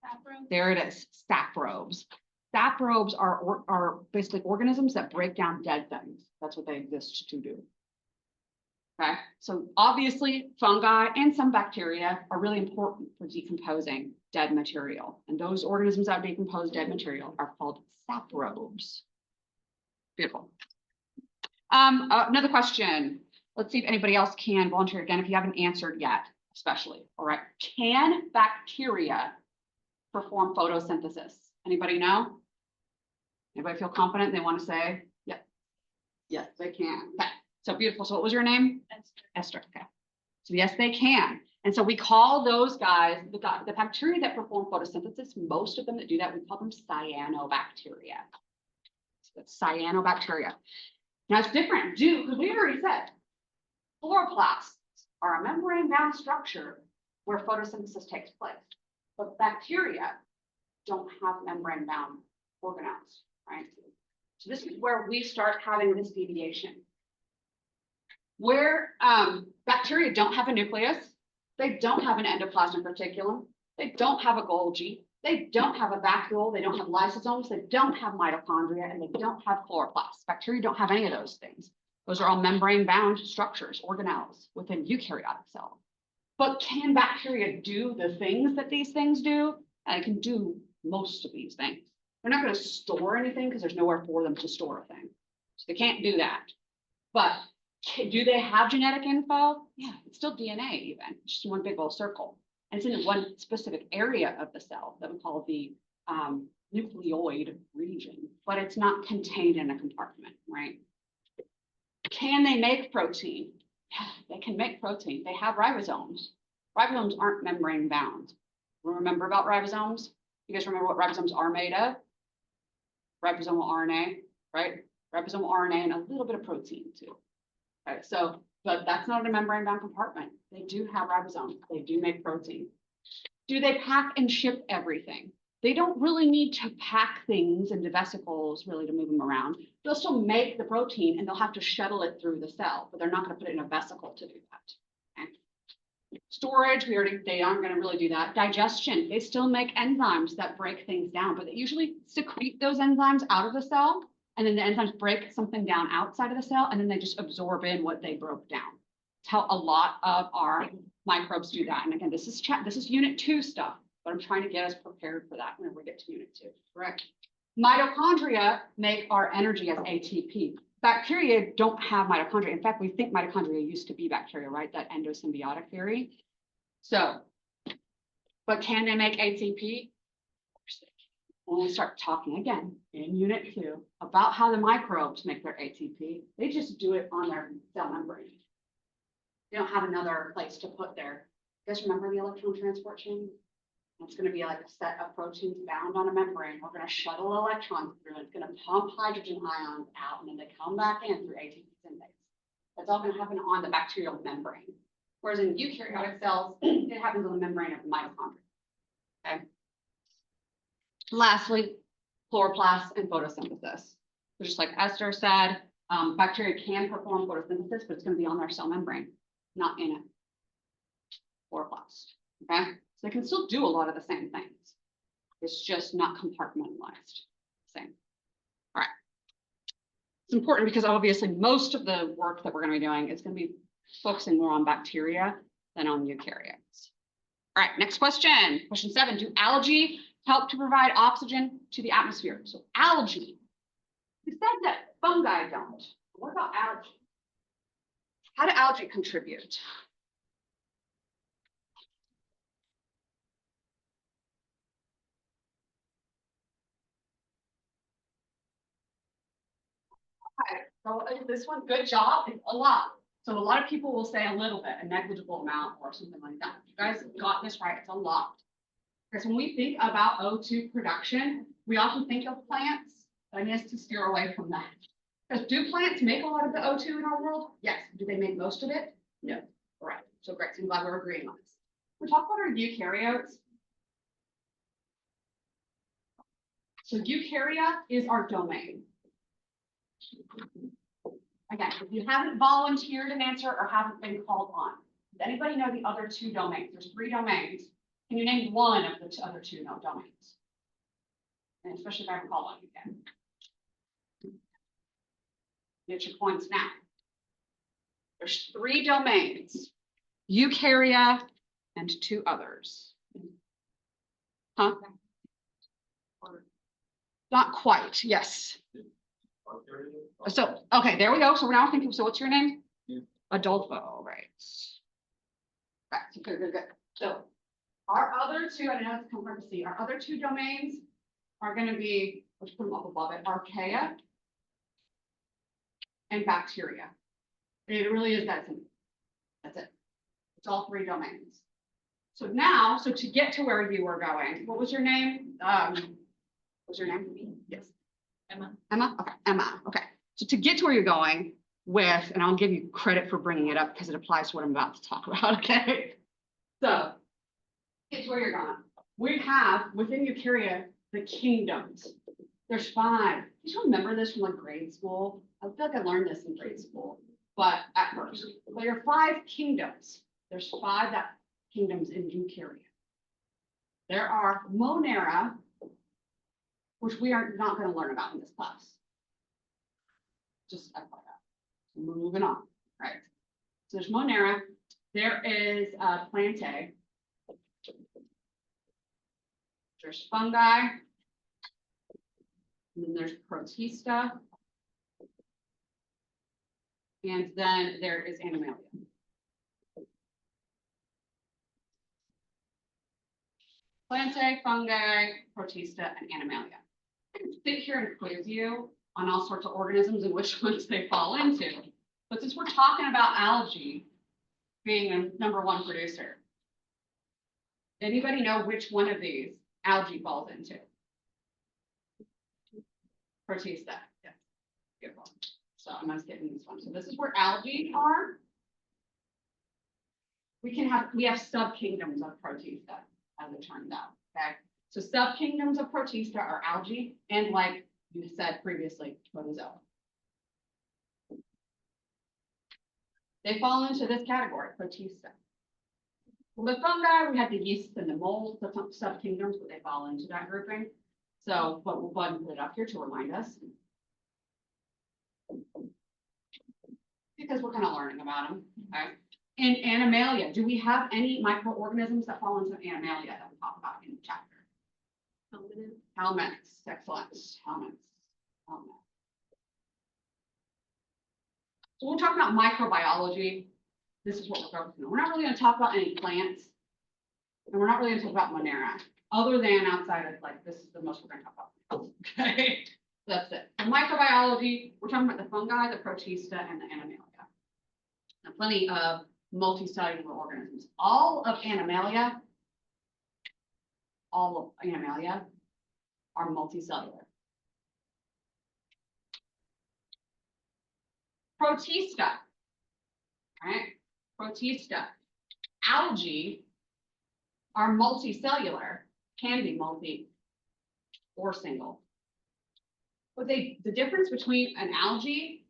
saprobes. There it is, saprobes. Saprobes are basically organisms that break down dead things. That's what they exist to do. Okay, so obviously fungi and some bacteria are really important for decomposing dead material. And those organisms that decompose dead material are called saprobes. Beautiful. Another question. Let's see if anybody else can volunteer again if you haven't answered yet, especially. All right, can bacteria perform photosynthesis? Anybody know? Anybody feel confident they want to say? Yeah. Yes, they can. Okay. So beautiful. So what was your name? Esther. Okay. So yes, they can. And so we call those guys, the bacteria that perform photosynthesis, most of them that do that, we call them cyanobacteria. So that's cyanobacteria. Now it's different, because we already said chloroplasts are a membrane-bound structure where photosynthesis takes place. But bacteria don't have membrane-bound organelles, right? So this is where we start having this deviation. Where bacteria don't have a nucleus, they don't have an endoplasmic reticulum, they don't have a Golgi, they don't have a vacuole, they don't have lysosomes, they don't have mitochondria, and they don't have chloroplasts. Bacteria don't have any of those things. Those are all membrane-bound structures, organelles within eukaryotic cells. But can bacteria do the things that these things do? And they can do most of these things. They're not going to store anything because there's nowhere for them to store a thing. So they can't do that. But Do they have genetic info? Yeah, it's still DNA even, it's just one big old circle. And it's in one specific area of the cell that we call the nucleoid region, but it's not contained in a compartment, right? Can they make protein? Yeah, they can make protein. They have ribosomes. Ribosomes aren't membrane bound. Remember about ribosomes? You guys remember what ribosomes are made of? Ribosomal RNA, right? Ribosomal RNA and a little bit of protein too. Okay, so, but that's not a membrane bound compartment. They do have ribosomes. They do make protein. Do they pack and ship everything? They don't really need to pack things into vesicles really to move them around. They'll still make the protein and they'll have to shuttle it through the cell, but they're not going to put it in a vesicle to do that. Okay. Storage, they aren't going to really do that. Digestion, they still make enzymes that break things down, but they usually secrete those enzymes out of the cell. And then the enzymes break something down outside of the cell, and then they just absorb in what they broke down. It's how a lot of our microbes do that. And again, this is unit 2 stuff, but I'm trying to get us prepared for that whenever we get to unit 2. Correct. Mitochondria make our energy as ATP. Bacteria don't have mitochondria. In fact, we think mitochondria used to be bacteria, right? That endosymbiotic theory. So, but can they make ATP? When we start talking again in unit 2 about how the microbes make their ATP, they just do it on their cell membrane. They don't have another place to put their, you guys remember the electron transport chain? It's going to be like a set of proteins bound on a membrane. We're going to shuttle electrons through it. It's going to pump hydrogen ions out, and then they come back in through ATP synthase. That's all going to happen on the bacterial membrane. Whereas in eukaryotic cells, it happens on the membrane of the mitochondria. Okay. Lastly, chloroplasts and photosynthesis. So just like Esther said, bacteria can perform photosynthesis, but it's going to be on their cell membrane, not in a chloroplast. Okay, so they can still do a lot of the same things. It's just not compartmentalized. Same. All right. It's important because obviously most of the work that we're going to be doing is going to be focusing more on bacteria than on eukaryotes. All right, next question. Question 7. Do algae help to provide oxygen to the atmosphere? So algae. We said that fungi don't. What about algae? How do algae contribute? Okay, so this one, good job. It's a lot. So a lot of people will say a little bit, a negligible amount or something like that. You guys got this right. It's a lot. Because when we think about O2 production, we often think of plants, but I need us to steer away from that. Because do plants make a lot of the O2 in our world? Yes. Do they make most of it? No. All right. So great. So I'm glad we're agreeing on this. We talk about our eukaryotes. So eukarya is our domain. Again, if you haven't volunteered an answer or haven't been called on, does anybody know the other 2 domains? There's 3 domains. Can you name one of the other 2 domains? And especially if I haven't called on you again. Get your points now. There's 3 domains, eukarya and 2 others. Huh? Not quite, yes. So, okay, there we go. So we're now thinking, so what's your name? Yeah. Adolfo, right. Right, so good. So our other 2, I know it's come hard to see, our other 2 domains are going to be, let's put them up above it, archaea and bacteria. It really is that simple. That's it. It's all 3 domains. So now, so to get to where you were going, what was your name? What was your name? Yes. Emma. Emma? Okay, Emma. Okay. So to get to where you're going with, and I'll give you credit for bringing it up because it applies to what I'm about to talk about, okay? So, get to where you're going. We have, within eukarya, the kingdoms. There's 5. You should remember this from like grade school. I feel like I learned this in grade school, but at first. But there are 5 kingdoms. There's 5 kingdoms in eukarya. There are Monera, which we are not going to learn about in this class. Just FYI. Moving on, right? So there's Monera. There is Plantae. There's fungi. And then there's Protista. And then there is animalia. Plantae, fungi, protista, and animalia. I can sit here and quiz you on all sorts of organisms and which ones they fall into. But since we're talking about algae being a #1 producer, anybody know which one of these algae falls into? Protista. Yes. Beautiful. So I'm not skipping this one. So this is where algae are. We have subkingdoms of protista, as it turns out. Okay. So subkingdoms of protista are algae and, like you said previously, protozoa. They fall into this category, protista. For the fungi, we had the yeasts and the molds, the subkingdoms, but they fall into that grouping. So, but we'll go ahead and put it up here to remind us. Because we're kind of learning about them, okay? In animalia, do we have any microorganisms that fall into animalia that we talk about in the chapter? Helminths, excellent, helminths. So when we're talking about microbiology, this is what we're focusing on. We're not really going to talk about any plants, and we're not really going to talk about Monera, other than outside of, like, this is the most we're going to talk about. Okay, that's it. For microbiology, we're talking about the fungi, the protista, and the animalia. Now, plenty of multicellular organisms. All of animalia are multicellular. Protista, right? Protista. Algae are multicellular, can be multi or single. But the difference between an algae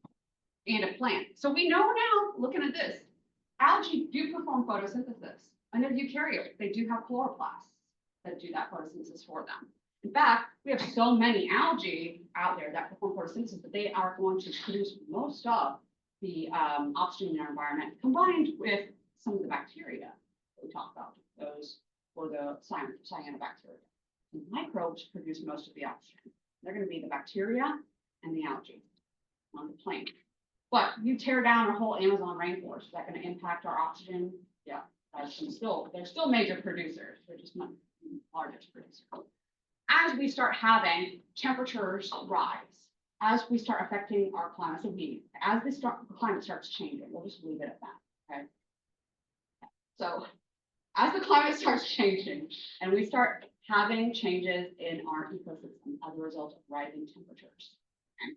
and a plant. So we know now, looking at this, algae do perform photosynthesis. And in eukaryotes, they do have chloroplasts that do that photosynthesis for them. In fact, we have so many algae out there that perform photosynthesis that they are going to produce most of the oxygen in our environment, combined with some of the bacteria that we talked about, those for the cyanobacteria. The microbes produce most of the oxygen. They're going to be the bacteria and the algae on the plane. But you tear down a whole Amazon rainforest, is that going to impact our oxygen? Yeah, they're still major producers. They're just not the largest producer. As we start having temperatures rise, as we start affecting our climate, the climate starts changing, we'll just leave it at that, okay? So as the climate starts changing and we start having changes in our ecosystem as a result of rising temperatures, okay?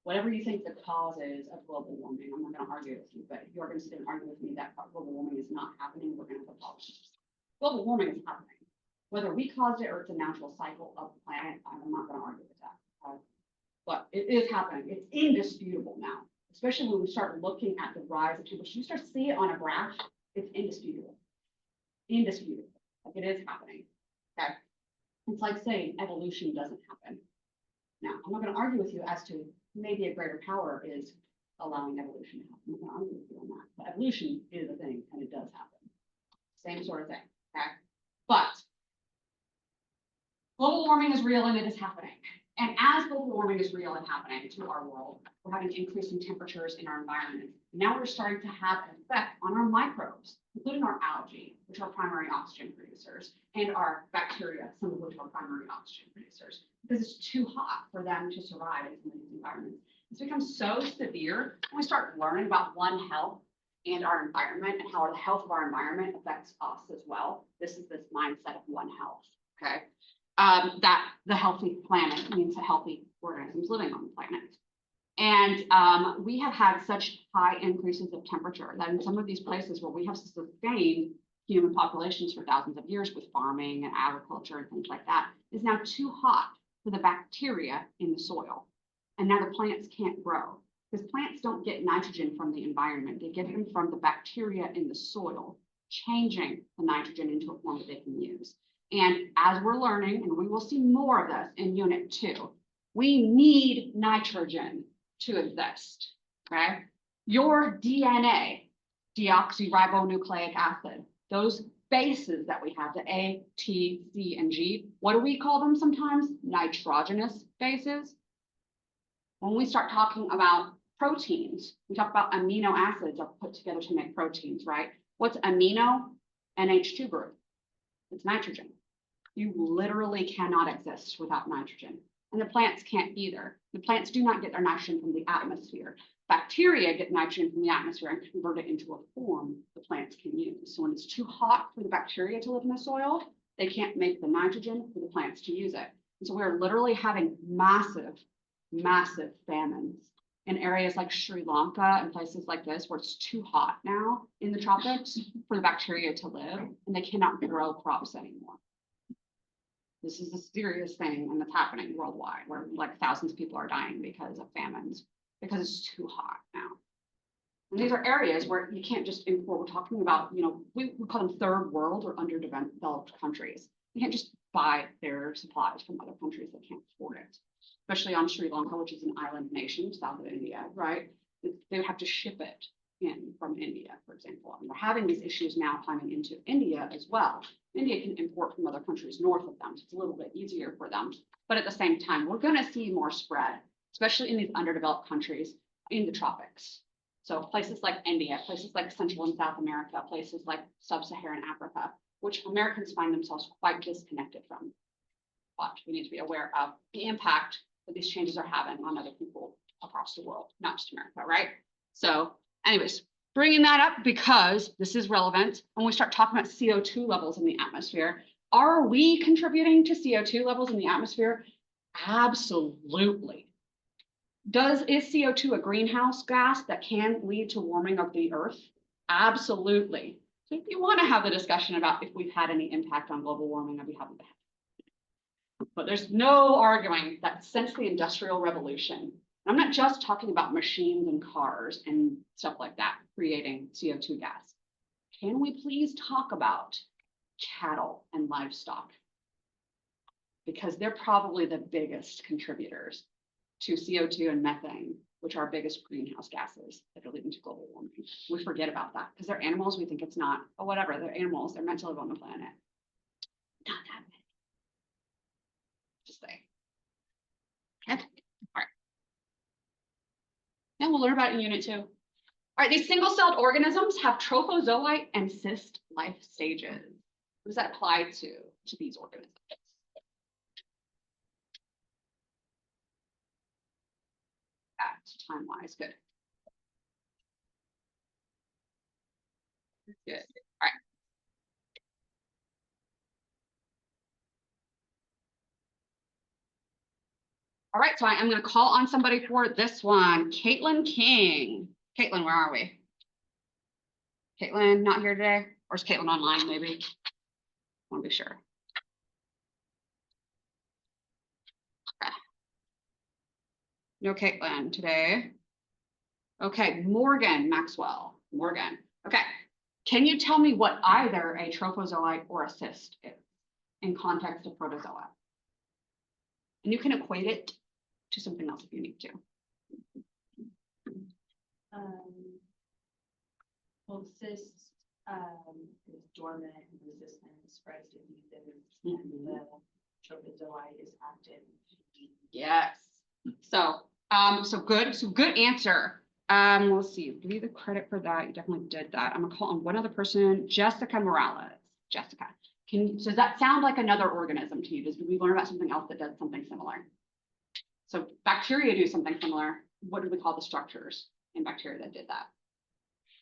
Whatever you think the cause is of global warming, I'm not going to argue with you, but if you're going to sit and argue with me that global warming is not happening, we're going to have a problem. Global warming is happening. Whether we caused it or it's a natural cycle of the planet, I'm not going to argue with that. But it is happening. It's indisputable now, especially when we start looking at the rise of temperatures. You start to see it on a graph, it's indisputable. Indisputable. Like, it is happening. Okay. It's like saying evolution doesn't happen. Now, I'm not going to argue with you as to maybe a greater power is allowing evolution to happen. I'm not going to argue with you on that. But evolution is a thing, and it does happen. Same sort of thing. Okay. But global warming is real and it is happening. And as global warming is real and happening to our world, we're having increasing temperatures in our environment. Now we're starting to have an effect on our microbes, including our algae, which are primary oxygen producers, and our bacteria, some of which are primary oxygen producers, because it's too hot for them to survive in some of these environments. It's become so severe when we start learning about One Health and our environment and how the health of our environment affects us as well. This is this mindset of One Health, okay? That the healthy planet means a healthy organisms living on the planet. And we have had such high increases of temperature that in some of these places where we have sustained human populations for thousands of years with farming and agriculture and things like that, is now too hot for the bacteria in the soil. And now the plants can't grow because plants don't get nitrogen from the environment. They get them from the bacteria in the soil, changing the nitrogen into a form that they can use. And as we're learning, and we will see more of this in Unit 2, we need nitrogen to exist, okay? Your DNA, deoxyribonucleic acid, those bases that we have, the A, T, C, and G, what do we call them sometimes? Nitrogenous bases. When we start talking about proteins. We talk about amino acids are put together to make proteins, right? What's amino? NH2 group. It's nitrogen. You literally cannot exist without nitrogen. And the plants can't either. The plants do not get their nitrogen from the atmosphere. Bacteria get nitrogen from the atmosphere and convert it into a form the plants can use. So when it's too hot for the bacteria to live in the soil, they can't make the nitrogen for the plants to use it. And so we're literally having massive, massive famines in areas like Sri Lanka and places like this where it's too hot now in the tropics for the bacteria to live, and they cannot grow crops anymore. This is a serious thing, and it's happening worldwide, where like thousands of people are dying because of famines, because it's too hot now. And these are areas where you can't just import. We're talking about, you know, we call them third world or underdeveloped countries. You can't just buy their supplies from other countries that can't afford it, especially on Sri Lanka, which is an island nation south of India, right? They would have to ship it in from India, for example. And we're having these issues now climbing into India as well. India can import from other countries north of them, so it's a little bit easier for them. But at the same time, we're going to see more spread, especially in these underdeveloped countries in the tropics. So places like India, places like Central and South America, places like Sub-Saharan Africa, which Americans find themselves quite disconnected from. But we need to be aware of the impact that these changes are having on other people across the world, not just America, right? So anyways, bringing that up because this is relevant when we start talking about CO2 levels in the atmosphere. Are we contributing to CO2 levels in the atmosphere? Absolutely. Is CO2 a greenhouse gas that can lead to warming of the earth? Absolutely. So if you want to have the discussion about if we've had any impact on global warming, I'd be happy to have. But there's no arguing that since the Industrial Revolution, I'm not just talking about machines and cars and stuff like that creating CO2 gas. Can we please talk about cattle and livestock? Because they're probably the biggest contributors to CO2 and methane, which are our biggest greenhouse gases that are leading to global warming. We forget about that because they're animals. We think it's not, oh, whatever, they're animals. They're meant to live on the planet. Not that many. Just say. Okay. All right. And we'll learn about it in unit 2. All right, these single-celled organisms have trophozoite and cyst life stages. What does that apply to these organisms? Time-wise, good. Good. All right. All right, so I am going to call on somebody for this one. Caitlin King. Caitlin, where are we? Caitlin, not here today? Or is Caitlin online, maybe? I want to be sure. Okay. No Caitlin today. Okay, Morgan Maxwell. Morgan. Okay. Can you tell me what either a trophozoite or a cyst is in context of protozoa? And you can equate it to something else if you need to. Well, cyst is dormant and resistant, spreads diseases, and the trophozoite is active. Yes. So good answer. Let's see, give you the credit for that. You definitely did that. I'm gonna call on one other person, Jessica Morales. Jessica, does that sound like another organism to you? Do we learn about something else that does something similar? So bacteria do something similar. What do we call the structures in bacteria that did that?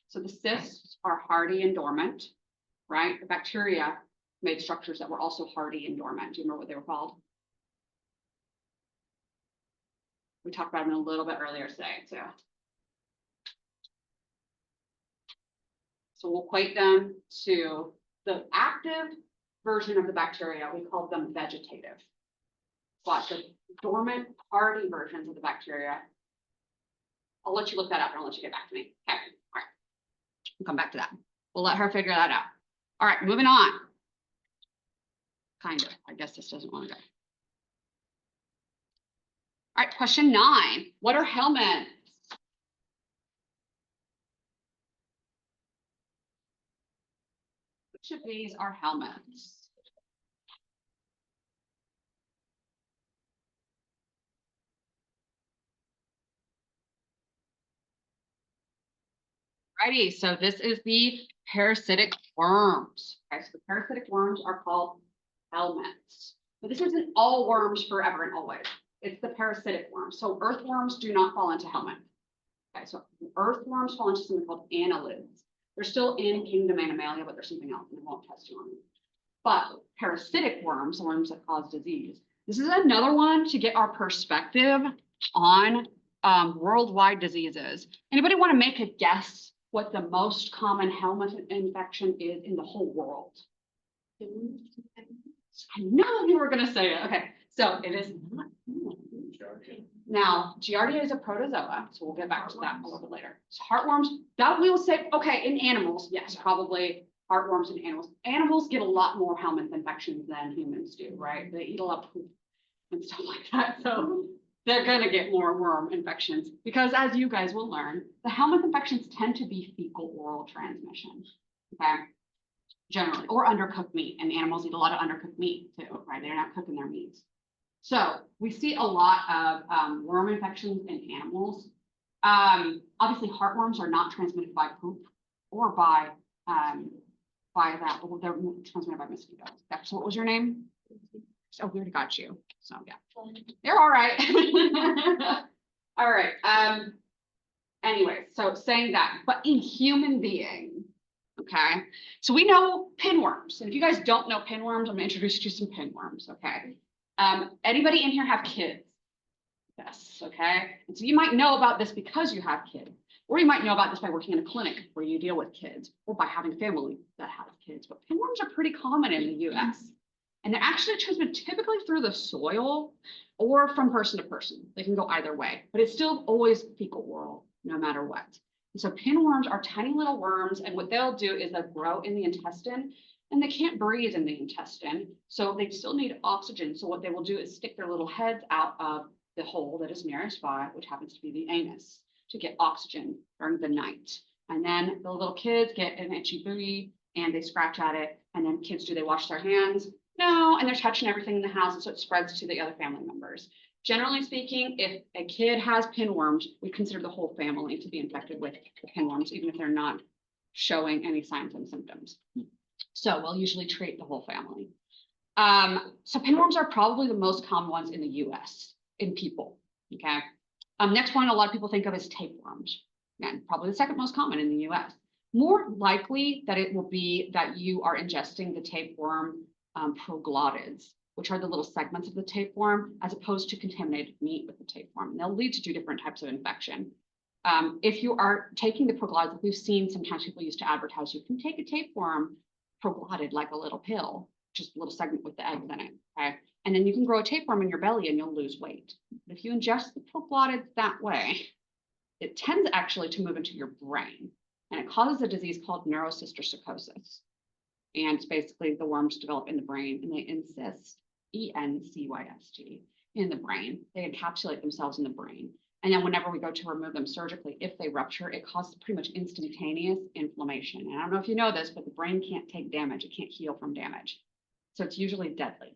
So the cysts are hardy and dormant, right? The bacteria made structures that were also hardy and dormant. Do you remember what they were called? We talked about them a little bit earlier today too. So we'll equate them to the active version of the bacteria. We call them vegetative. But the dormant, hardy versions of the bacteria, I'll let you look that up and I'll let you get back to me. Okay, all right. We'll come back to that. We'll let her figure that out. All right, moving on. Kind of, I guess this doesn't want to go. All right, question 9. What are helminths? Which of these are helminths? Alrighty, so this is the parasitic worms. Okay, so the parasitic worms are called helminths. But this isn't all worms forever and always. It's the parasitic worms. So earthworms do not fall into helminth. Okay, so earthworms fall into something called annelids. They're still in kingdom Animalia, but there's something else, and I won't test you on it. But parasitic worms, the worms that cause disease, this is another one to get our perspective on worldwide diseases. Anybody want to make a guess what the most common helminth infection is in the whole world? I know you were going to say it. Okay, so it is not. Now, Giardia is a protozoa, so we'll get back to that a little bit later. So heartworms, that we will say, okay, in animals, yes, probably heartworms in animals. Animals get a lot more helminth infections than humans do, right? They eat a lot of poop and stuff like that. So they're going to get more worm infections because, as you guys will learn, the helminth infections tend to be fecal oral transmission, okay? Generally, or undercooked meat. And animals eat a lot of undercooked meat too, right? They're not cooking their meats. So we see a lot of worm infections in animals. Obviously, heartworms are not transmitted by poop or by that. They're transmitted by mosquitoes. That's what was your name? Oh, we already got you. So yeah, you're all right. All right. Anyway, so saying that, but in human being, okay. So we know pinworms, and if you guys don't know pinworms, I'm gonna introduce you to some pinworms. Okay. Anybody in here have kids? Yes, okay. And so you might know about this because you have kids, or you might know about this by working in a clinic where you deal with kids, or by having family that have kids. But pinworms are pretty common in the US. And they're actually transmitted typically through the soil or from person to person. They can go either way, but it's still always fecal oral, no matter what. And so pinworms are tiny little worms, and what they'll do is they'll grow in the intestine, and they can't breathe in the intestine, so they still need oxygen. So what they will do is stick their little heads out of the hole that is nearest by, which happens to be the anus, to get oxygen during the night. And then the little kids get an itchy booty, and they scratch at it. And then kids, do they wash their hands? No, and they're touching everything in the house, and so it spreads to the other family members. Generally speaking, if a kid has pinworms, we consider the whole family to be infected with pinworms, even if they're not showing any signs and symptoms. So we'll usually treat the whole family. So pinworms are probably the most common ones in the US in people, okay? Next one a lot of people think of is tapeworms. Again, probably the second most common in the US. More likely that it will be that you are ingesting the tapeworm proglottids, which are the little segments of the tapeworm, as opposed to contaminated meat with the tapeworm. And they'll lead to 2 different types of infection. If you are taking the proglottids, we've seen sometimes people used to advertise, you can take a tapeworm proglottid like a little pill, just a little segment with the eggs in it, okay? And then you can grow a tapeworm in your belly and you'll lose weight. But if you ingest the proglottids that way, it tends actually to move into your brain, and it causes a disease called neurocysticercosis. And it's basically the worms develop in the brain, and they encyst, ENCYST, in the brain. They encapsulate themselves in the brain. And then whenever we go to remove them surgically, if they rupture, it causes pretty much instantaneous inflammation. And I don't know if you know this, but the brain can't take damage. It can't heal from damage. So it's usually deadly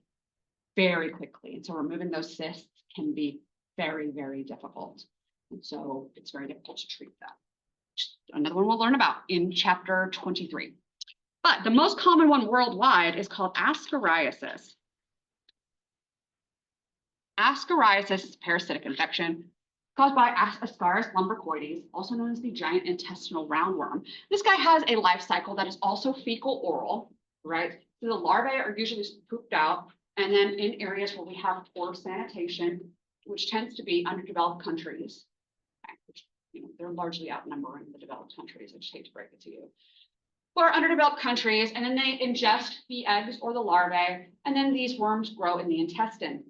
very quickly. And so removing those cysts can be very, very difficult. And so it's very difficult to treat that. Another one we'll learn about in chapter 23. But the most common one worldwide is called ascariasis. Ascariasis is a parasitic infection caused by Ascaris lumbricoides, also known as the giant intestinal roundworm. This guy has a life cycle that is also fecal oral, right? So the larvae are usually pooped out, and then in areas where we have poor sanitation, which tends to be underdeveloped countries, which, they're largely outnumbering the developed countries. I just hate to break it to you. Or underdeveloped countries, and then they ingest the eggs or the larvae, and then these worms grow in the intestine.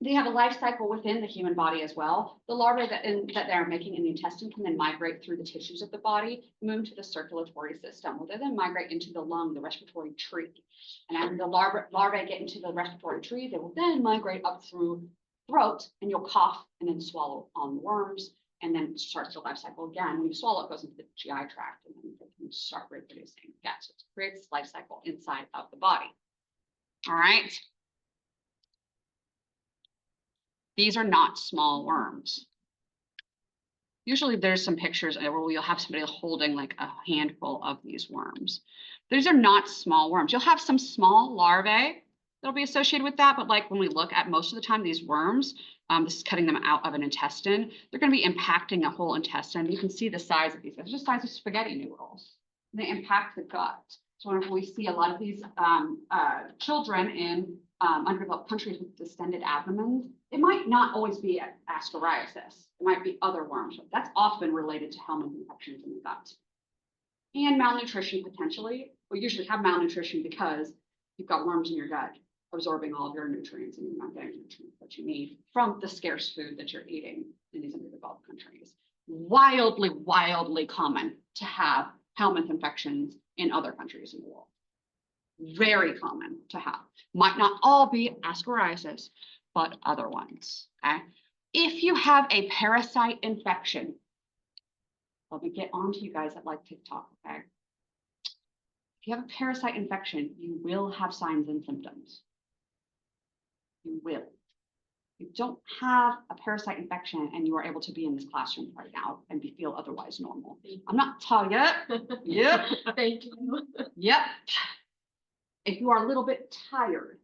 They have a life cycle within the human body as well. The larvae that they're making in the intestine can then migrate through the tissues of the body, move to the circulatory system, where they then migrate into the lung, the respiratory tree. And as the larvae get into the respiratory tree, they will then migrate up through throat, and you'll cough and then swallow on the worms, and then it starts the life cycle again. When you swallow, it goes into the GI tract, and then they can start reproducing. Yeah, so it creates life cycle inside of the body. All right. These are not small worms. Usually there's some pictures where you'll have somebody holding like a handful of these worms. These are not small worms. You'll have some small larvae that'll be associated with that, but like when we look at most of the time, these worms, this is cutting them out of an intestine, they're gonna be impacting a whole intestine. You can see the size of these, they're just the size of spaghetti noodles. They impact the gut. So whenever we see a lot of these children in underdeveloped countries with distended abdomens, it might not always be ascariasis. It might be other worms. But that's often related to helminth infections in the gut. And malnutrition potentially. We usually have malnutrition because you've got worms in your gut absorbing all of your nutrients and you're not getting the nutrients that you need from the scarce food that you're eating in these underdeveloped countries. Wildly, wildly common to have helminth infections in other countries in the world. Very common to have. Might not all be ascariasis, but other ones, okay? If you have a parasite infection, let me get on to you guys that like TikTok, okay? If you have a parasite infection, you will have signs and symptoms. You will. You don't have a parasite infection and you are able to be in this classroom right now and feel otherwise normal. I'm not telling you. Yep. Thank you. Yep. If you are a little bit tired,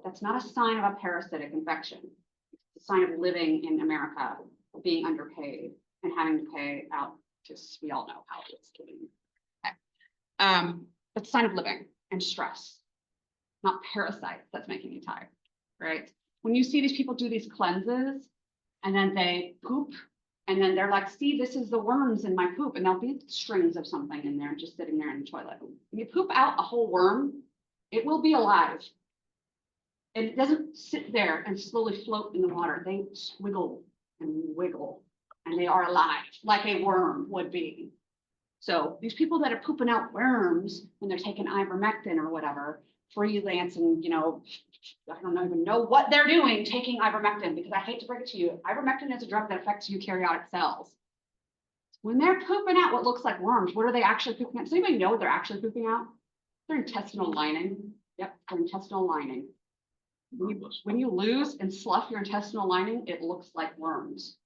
that's not a sign of a parasitic infection. It's a sign of living in America, being underpaid and having to pay out, because we all know how it's living. Okay. That's a sign of living and stress, not parasites that's making you tired, right? When you see these people do these cleanses and then they poop and then they're like, see, this is the worms in my poop, and there'll be strings of something in there just sitting there in the toilet. When you poop out a whole worm, it will be alive. And it doesn't sit there and slowly float in the water. They swiggle and wiggle, and they are alive, like a worm would be. So these people that are pooping out worms when they're taking ivermectin or whatever, freelancing, you know, I don't even know what they're doing taking ivermectin, because I hate to break it to you, ivermectin is a drug that affects eukaryotic cells. When they're pooping out what looks like worms, what are they actually pooping out? Does anybody know what they're actually pooping out? Their intestinal lining. Yep, their intestinal lining. When you lose and slough your intestinal lining, it looks like worms.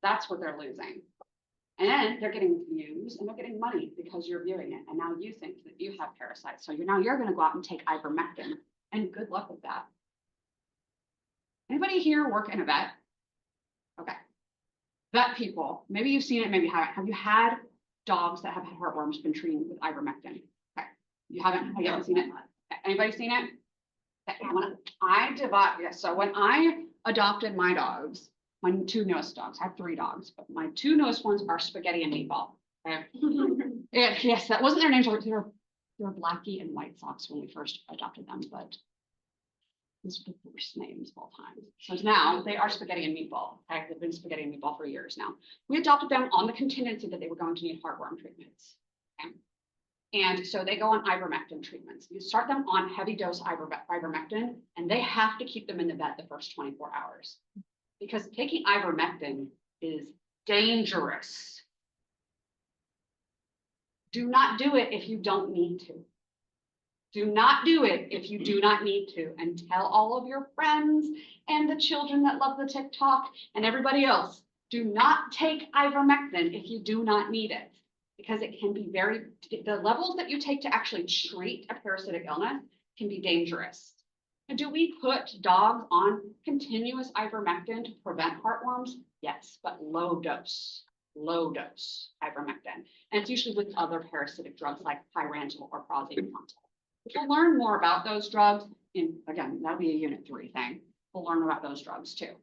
That's what they're losing. And they're getting views and they're getting money because you're viewing it. And now you think that you have parasites. So you're going to go out and take ivermectin, and good luck with that. Anybody here work in a vet? Okay. Vet people, maybe you've seen it, maybe you haven't. Have you had dogs that have had heartworms been treated with ivermectin? Okay. You haven't seen it? Anybody seen it? So when I adopted my dogs, my two newest dogs, I have 3 dogs, but my 2 newest ones are Spaghetti and Meatball. Okay? Yes, that wasn't their names. They were Blackie and White Sox when we first adopted them, but these were the worst names of all time. So now they are Spaghetti and Meatball. Okay? They've been Spaghetti and Meatball for years now. We adopted them on the contingency that they were going to need heartworm treatments. Okay? And so they go on ivermectin treatments. You start them on heavy dose ivermectin, and they have to keep them in the vet the first 24 hours. Because taking ivermectin is dangerous. Do not do it if you don't need to. Do not do it if you do not need to. And tell all of your friends and the children that love the TikTok and everybody else, do not take ivermectin if you do not need it. Because it can be the levels that you take to actually treat a parasitic illness can be dangerous. And do we put dogs on continuous ivermectin to prevent heartworms? Yes, but low dose ivermectin. And it's usually with other parasitic drugs like pyrantel or praziquantel. We'll learn more about those drugs again, that'll be a unit 3 thing. We'll learn about those drugs too.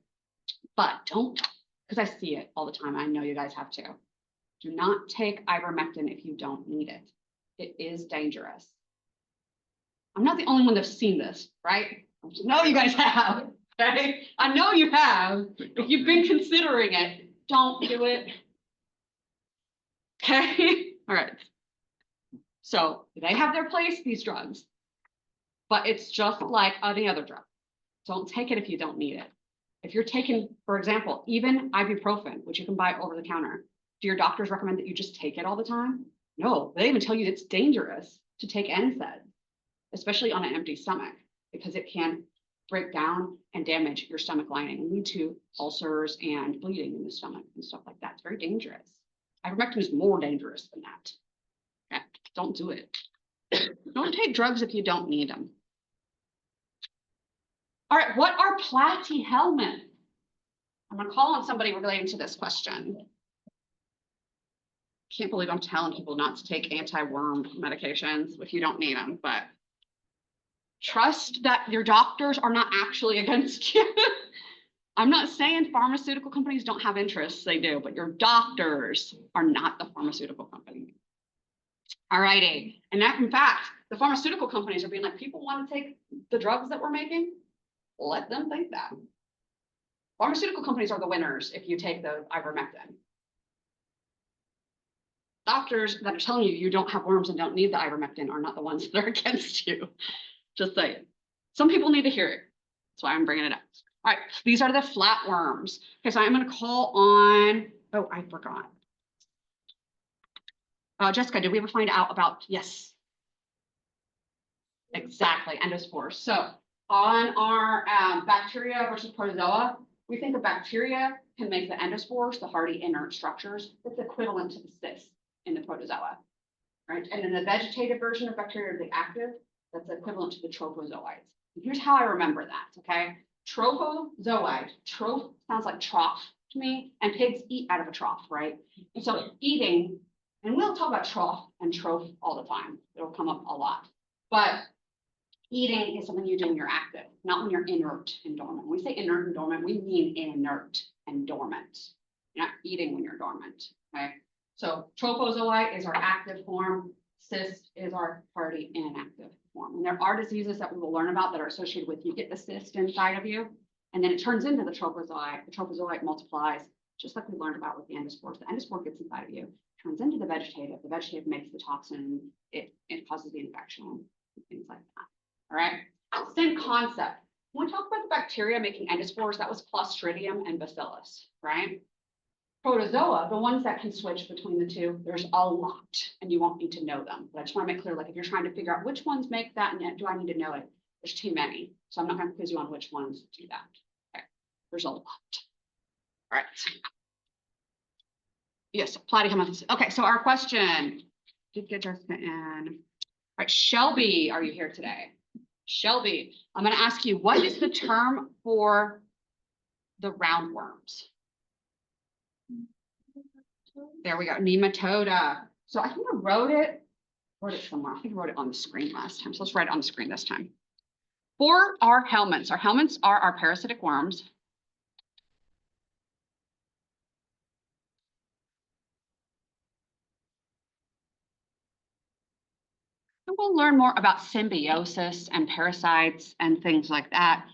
But don't, because I see it all the time. I know you guys have too. Do not take ivermectin if you don't need it. It is dangerous. I'm not the only one that's seen this, right? No, you guys have, okay? I know you have. If you've been considering it, don't do it. Okay, all right. So they have their place, these drugs, but it's just like any other drug. Don't take it if you don't need it. If you're taking, for example, even ibuprofen, which you can buy over the counter, do your doctors recommend that you just take it all the time? No, they even tell you it's dangerous to take NSAIDs, especially on an empty stomach, because it can break down and damage your stomach lining and lead to ulcers and bleeding in the stomach and stuff like that. It's very dangerous. Ivermectin is more dangerous than that. Okay, don't do it. Don't take drugs if you don't need them. All right, what are platyhelminths? I'm gonna call on somebody relating to this question. Can't believe I'm telling people not to take anti-worm medications if you don't need them, but trust that your doctors are not actually against you. I'm not saying pharmaceutical companies don't have interests, they do, but your doctors are not the pharmaceutical company. All righty, and that, in fact, the pharmaceutical companies are being like, people want to take the drugs that we're making, let them think that. Pharmaceutical companies are the winners if you take the ivermectin. Doctors that are telling you you don't have worms and don't need the ivermectin are not the ones that are against you. Just saying. Some people need to hear it. That's why I'm bringing it up. All right, these are the flatworms. Okay, so I'm going to call on, oh, I forgot. Jessica, did we ever find out about, yes. Exactly, endospores. So on our bacteria versus protozoa, we think of bacteria can make the endospores, the hardy inert structures, that's equivalent to the cyst in the protozoa, right? And in the vegetative version of bacteria, the active, that's equivalent to the trophozoites. And here's how I remember that, okay? Trophozoite, troph sounds like trough to me, and pigs eat out of a trough, right? And so eating, and we'll talk about trough and troph all the time. It'll come up a lot. But eating is something you do when you're active, not when you're inert and dormant. When we say inert and dormant, we mean inert and dormant. You're not eating when you're dormant, okay? So trophozoite is our active form. Cyst is our hardy inactive form. And there are diseases that we will learn about that are associated with you get the cyst inside of you, and then it turns into the trophozoite. The trophozoite multiplies, just like we learned about with the endospores. The endospore gets inside of you, turns into the vegetative. The vegetative makes the toxin. It causes the infection, things like that. All right, same concept. When we talk about the bacteria making endospores, that was Clostridium and Bacillus, right? Protozoa, the ones that can switch between the two, there's a lot, and you won't need to know them. But I just want to make clear, like if you're trying to figure out which ones make that and do I need to know it, there's too many. So I'm not going to quiz you on which ones do that. Okay, there's a lot. All right. Yes, platyhelminths. Okay, so our question, did get Jessica in. All right, Shelby, are you here today? Shelby, I'm going to ask you, what is the term for the roundworms? There we go, nematoda. So I think I wrote it somewhere. I think I wrote it on the screen last time. So let's write it on the screen this time. For our helminths are our parasitic worms. And we'll learn more about symbiosis and parasites and things like that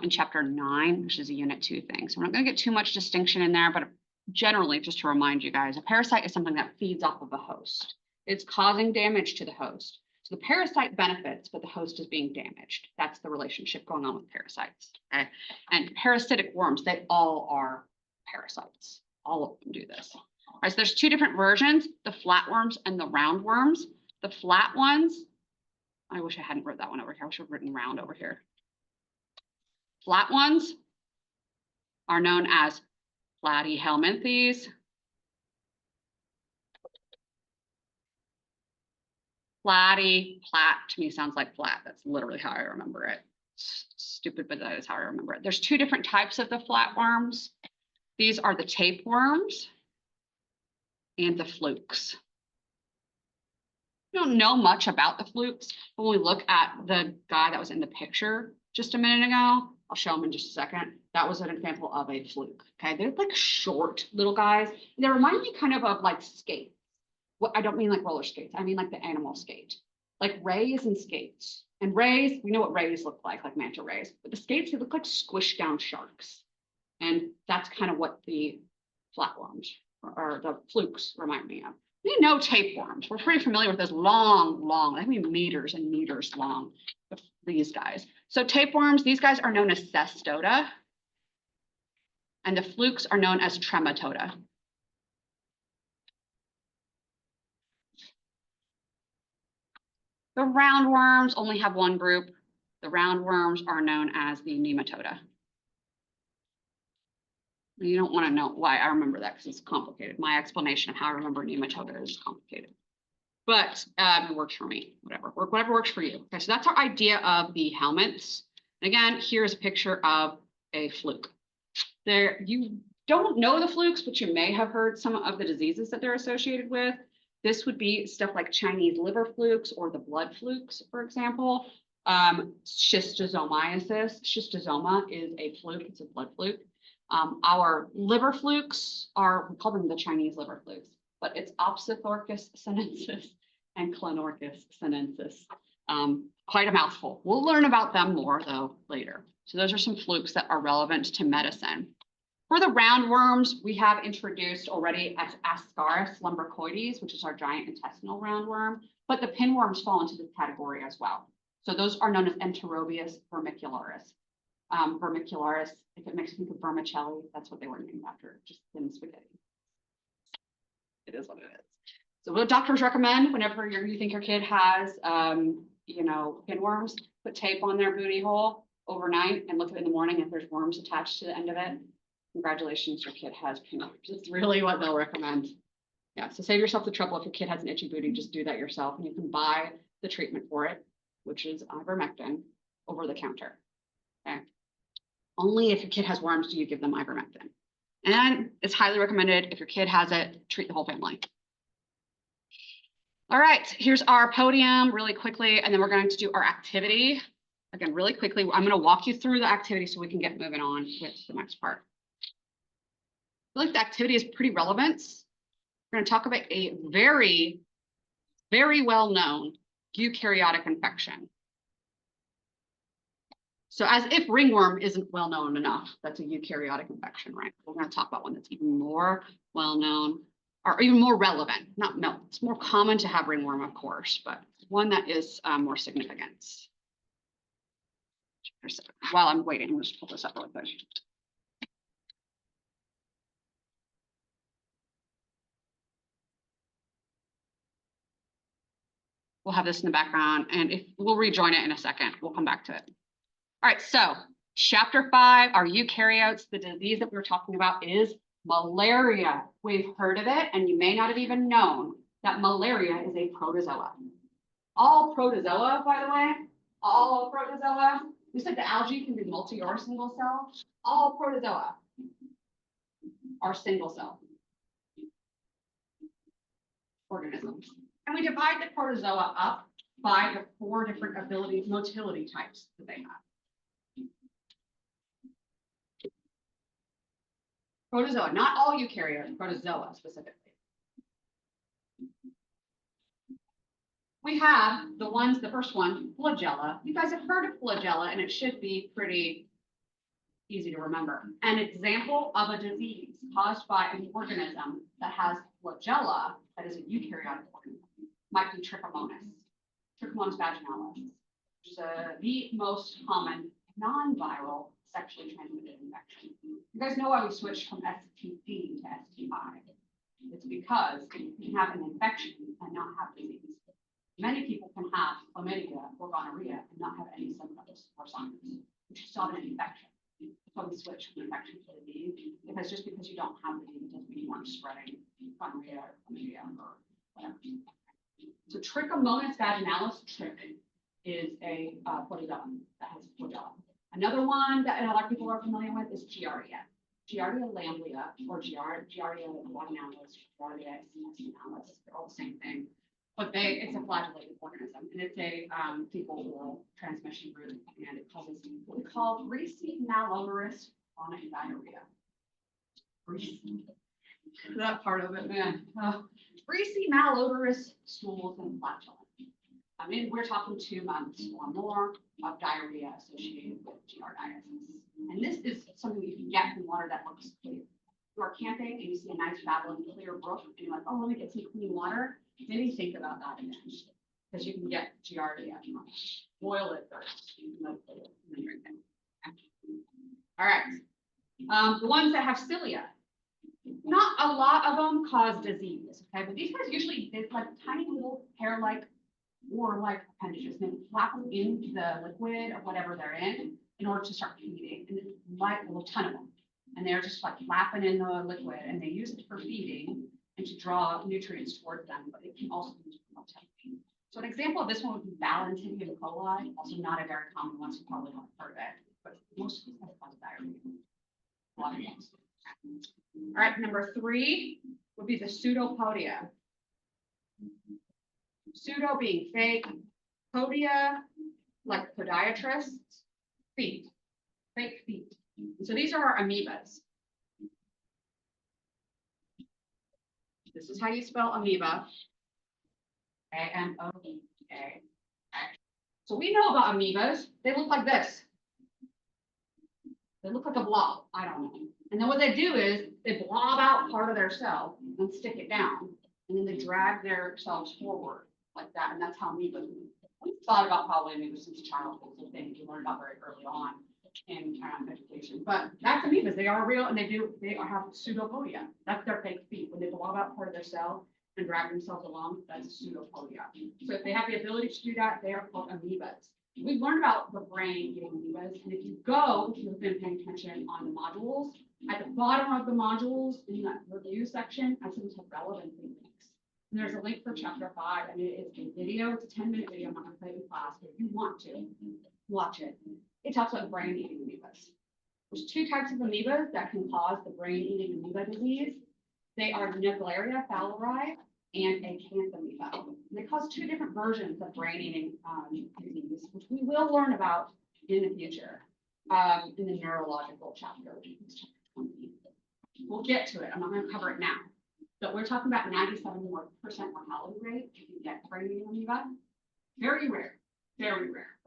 in chapter 9, which is a unit 2 thing. So we're not going to get too much distinction in there, but generally, just to remind you guys, a parasite is something that feeds off of a host. It's causing damage to the host. So the parasite benefits, but the host is being damaged. That's the relationship going on with parasites. Okay. And parasitic worms, they all are parasites. All of them do this. All right, so there's 2 different versions, the flatworms and the roundworms. The flat ones, I wish I hadn't wrote that one over here. I should have written round over here. Flat ones are known as platyhelminthes. Plat to me sounds like flat. That's literally how I remember it. Stupid, but that is how I remember it. There's 2 different types of the flatworms. These are the tapeworms and the flukes. We don't know much about the flukes. When we look at the guy that was in the picture just a minute ago, I'll show him in just a second. That was an example of a fluke. Okay, they're like short little guys. They remind me kind of like skates. Well, I don't mean like roller skates. I mean like the animal skate, like rays and skates. And rays, we know what rays look like manta rays. But the skates, they look like squished down sharks. And that's kind of what the flatworms or the flukes remind me of. We know tapeworms. We're pretty familiar with those long, I mean meters and meters long, these guys. So tapeworms, these guys are known as cestoda, and the flukes are known as trematoda. The roundworms only have one group, The roundworms are known as the nematoda. You don't want to know why I remember that because it's complicated. My explanation of how I remember nematoda is complicated. But it works for me, whatever works for you. Okay, so that's our idea of the helminths. And again, here's a picture of a fluke. There, you don't know the flukes, but you may have heard some of the diseases that they're associated with. This would be stuff like Chinese liver flukes or the blood flukes, for example. Schistosomiasis. Schistosoma is a fluke, it's a blood fluke. Our liver flukes we call them the Chinese liver flukes, but it's Opisthochus sinensis and Clonorchus sinensis. Quite a mouthful. We'll learn about them more though later. So those are some flukes that are relevant to medicine. For the roundworms, we have introduced already Ascaris lumbricoides, which is our giant intestinal roundworm, but the pinworms fall into this category as well. So those are known as Enterobius vermicularis. Vermicularis, if it makes you think of vermicelli, that's what they were named after, just thin spaghetti. It is what it is. So what doctors recommend whenever you think your kid has, pinworms, put tape on their booty hole overnight and look at it in the morning if there's worms attached to the end of it. Congratulations, your kid has pinworms. It's really what they'll recommend. Yeah, so save yourself the trouble. If your kid has an itchy booty, just do that yourself, and you can buy the treatment for it, which is ivermectin, over the counter. Okay. Only if your kid has worms do you give them ivermectin. And it's highly recommended if your kid has it, treat the whole family. All right, here's our podium really quickly, and then we're going to do our activity. Again, really quickly, I'm going to walk you through the activity so we can get moving on with the next part. I feel like the activity is pretty relevant. We're going to talk about a very, very well-known eukaryotic infection. So as if ringworm isn't well known enough, that's a eukaryotic infection, right? We're going to talk about one that's even more well known or even more relevant. No, it's more common to have ringworm, of course, but one that is more significant. While I'm waiting, I'm just pull this up really quick. We'll have this in the background, and if we'll rejoin it in a second, we'll come back to it. All right, so chapter 5, our eukaryotes, the disease that we were talking about is malaria. We've heard of it, and you may not have even known that malaria is a protozoa. All protozoa, by the way, all protozoa, we said the algae can be multi or single cell. All protozoa are single cell organisms. And we divide the protozoa up by the 4 different motility types that they have. Protozoa, not all eukaryotes, protozoa specifically. We have the first one, flagella. You guys have heard of flagella, and it should be pretty easy to remember. An example of a disease caused by an organism that has flagella, that is a eukaryotic organism, might be Trichomonas vaginalis, which is the most common non-viral sexually transmitted infection. You guys know why we switched from STD to STI. It's because you can have an infection and not have disease. Many people can have chlamydia or gonorrhea and not have any symptoms or signs, which is still an infection. That's why we switch from infection to disease, because just because you don't have disease doesn't mean you aren't spreading gonorrhea or chlamydia or whatever. So Trichomonas vaginalis, trick, is a protozoa that has flagella. Another one that a lot of people are familiar with is Giardia. Giardia lamblia or Giardia vaginalis, Giardia intestinalis. They're all the same thing. But it's a flagellated organism, and it's a fecal oral transmission route, and it causes what we call greasy malodorous chronic diarrhea. Greasy. That part of it, man. Greasy malodorous stools and flatulence. I mean, we're talking 2 months or more of diarrhea associated with giardiasis. And this is something you can get from water that looks clear. You are camping and you see a nice babbling clear brook, and you're like, oh, let me get some clean water. Maybe think about that again, because you can get giardia. Boil it first. And then drink it. All right. The ones that have cilia, not a lot of them cause disease. Okay, but these guys usually, it's like tiny little hair-like or like appendages, and they flap them into the liquid or whatever they're in order to start feeding, and it's like a ton of them. And they're just like flapping in the liquid, and they use it for feeding and to draw nutrients towards them, but it can also be used for motility. So an example of this one would be Valentinium coli, also not a very common one, so you probably haven't heard of it, but most of them cause diarrhea. A lot of things. All right, number 3 would be the pseudopodia. Pseudo being fake, podia, like podiatrists, feet, fake feet. So these are our amoebas. This is how you spell amoeba. A-M-O-E-A. So we know about amoebas. They look like this. They look like a blob. I don't know. And then what they do is they blob out part of their cell and stick it down. And then they drag their cells forward like that. And that's how amoebas move. We've thought about probably amoebas since childhood. So things you learn about very early on in education. But that's amoebas. They are real and they have pseudopodia. That's their fake feet. When they blob out part of their cell and drag themselves along, that's pseudopodia. So if they have the ability to do that, they are called amoebas. We've learned about the brain eating amoebas, and if you've been paying attention on the modules, at the bottom of the modules in that review section, I sometimes have relevant links. And there's a link for chapter 5, and it is a video. It's a 10-minute video. I'm not going to play it in class, but if you want to watch it, it talks about brain eating amoebas. There's 2 types of amoebas that can cause the brain eating amoeba disease. They are Naegleria fowleri and acanthamoeba. They cause 2 different versions of brain-eating disease, which we will learn about in the future in the neurological chapter, which is chapter 20. We'll get to it. I'm not going to cover it now. But we're talking about 97% mortality rate if you get brain-eating amoeba. Very rare. Very rare.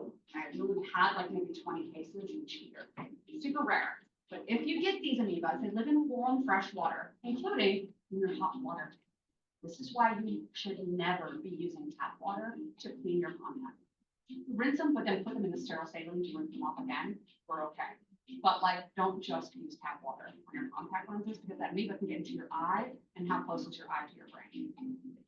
We would have like maybe 20 cases each year. Super rare. But if you get these amoebas, they live in warm, fresh water, including in your hot water. This is why you should never be using tap water to clean your contact. Rinse them, but then put them in the sterile saline to rinse them off again. We're okay. But like, don't just use tap water on your contact lenses because that amoeba can get into your eye, and how close is your eye to your brain?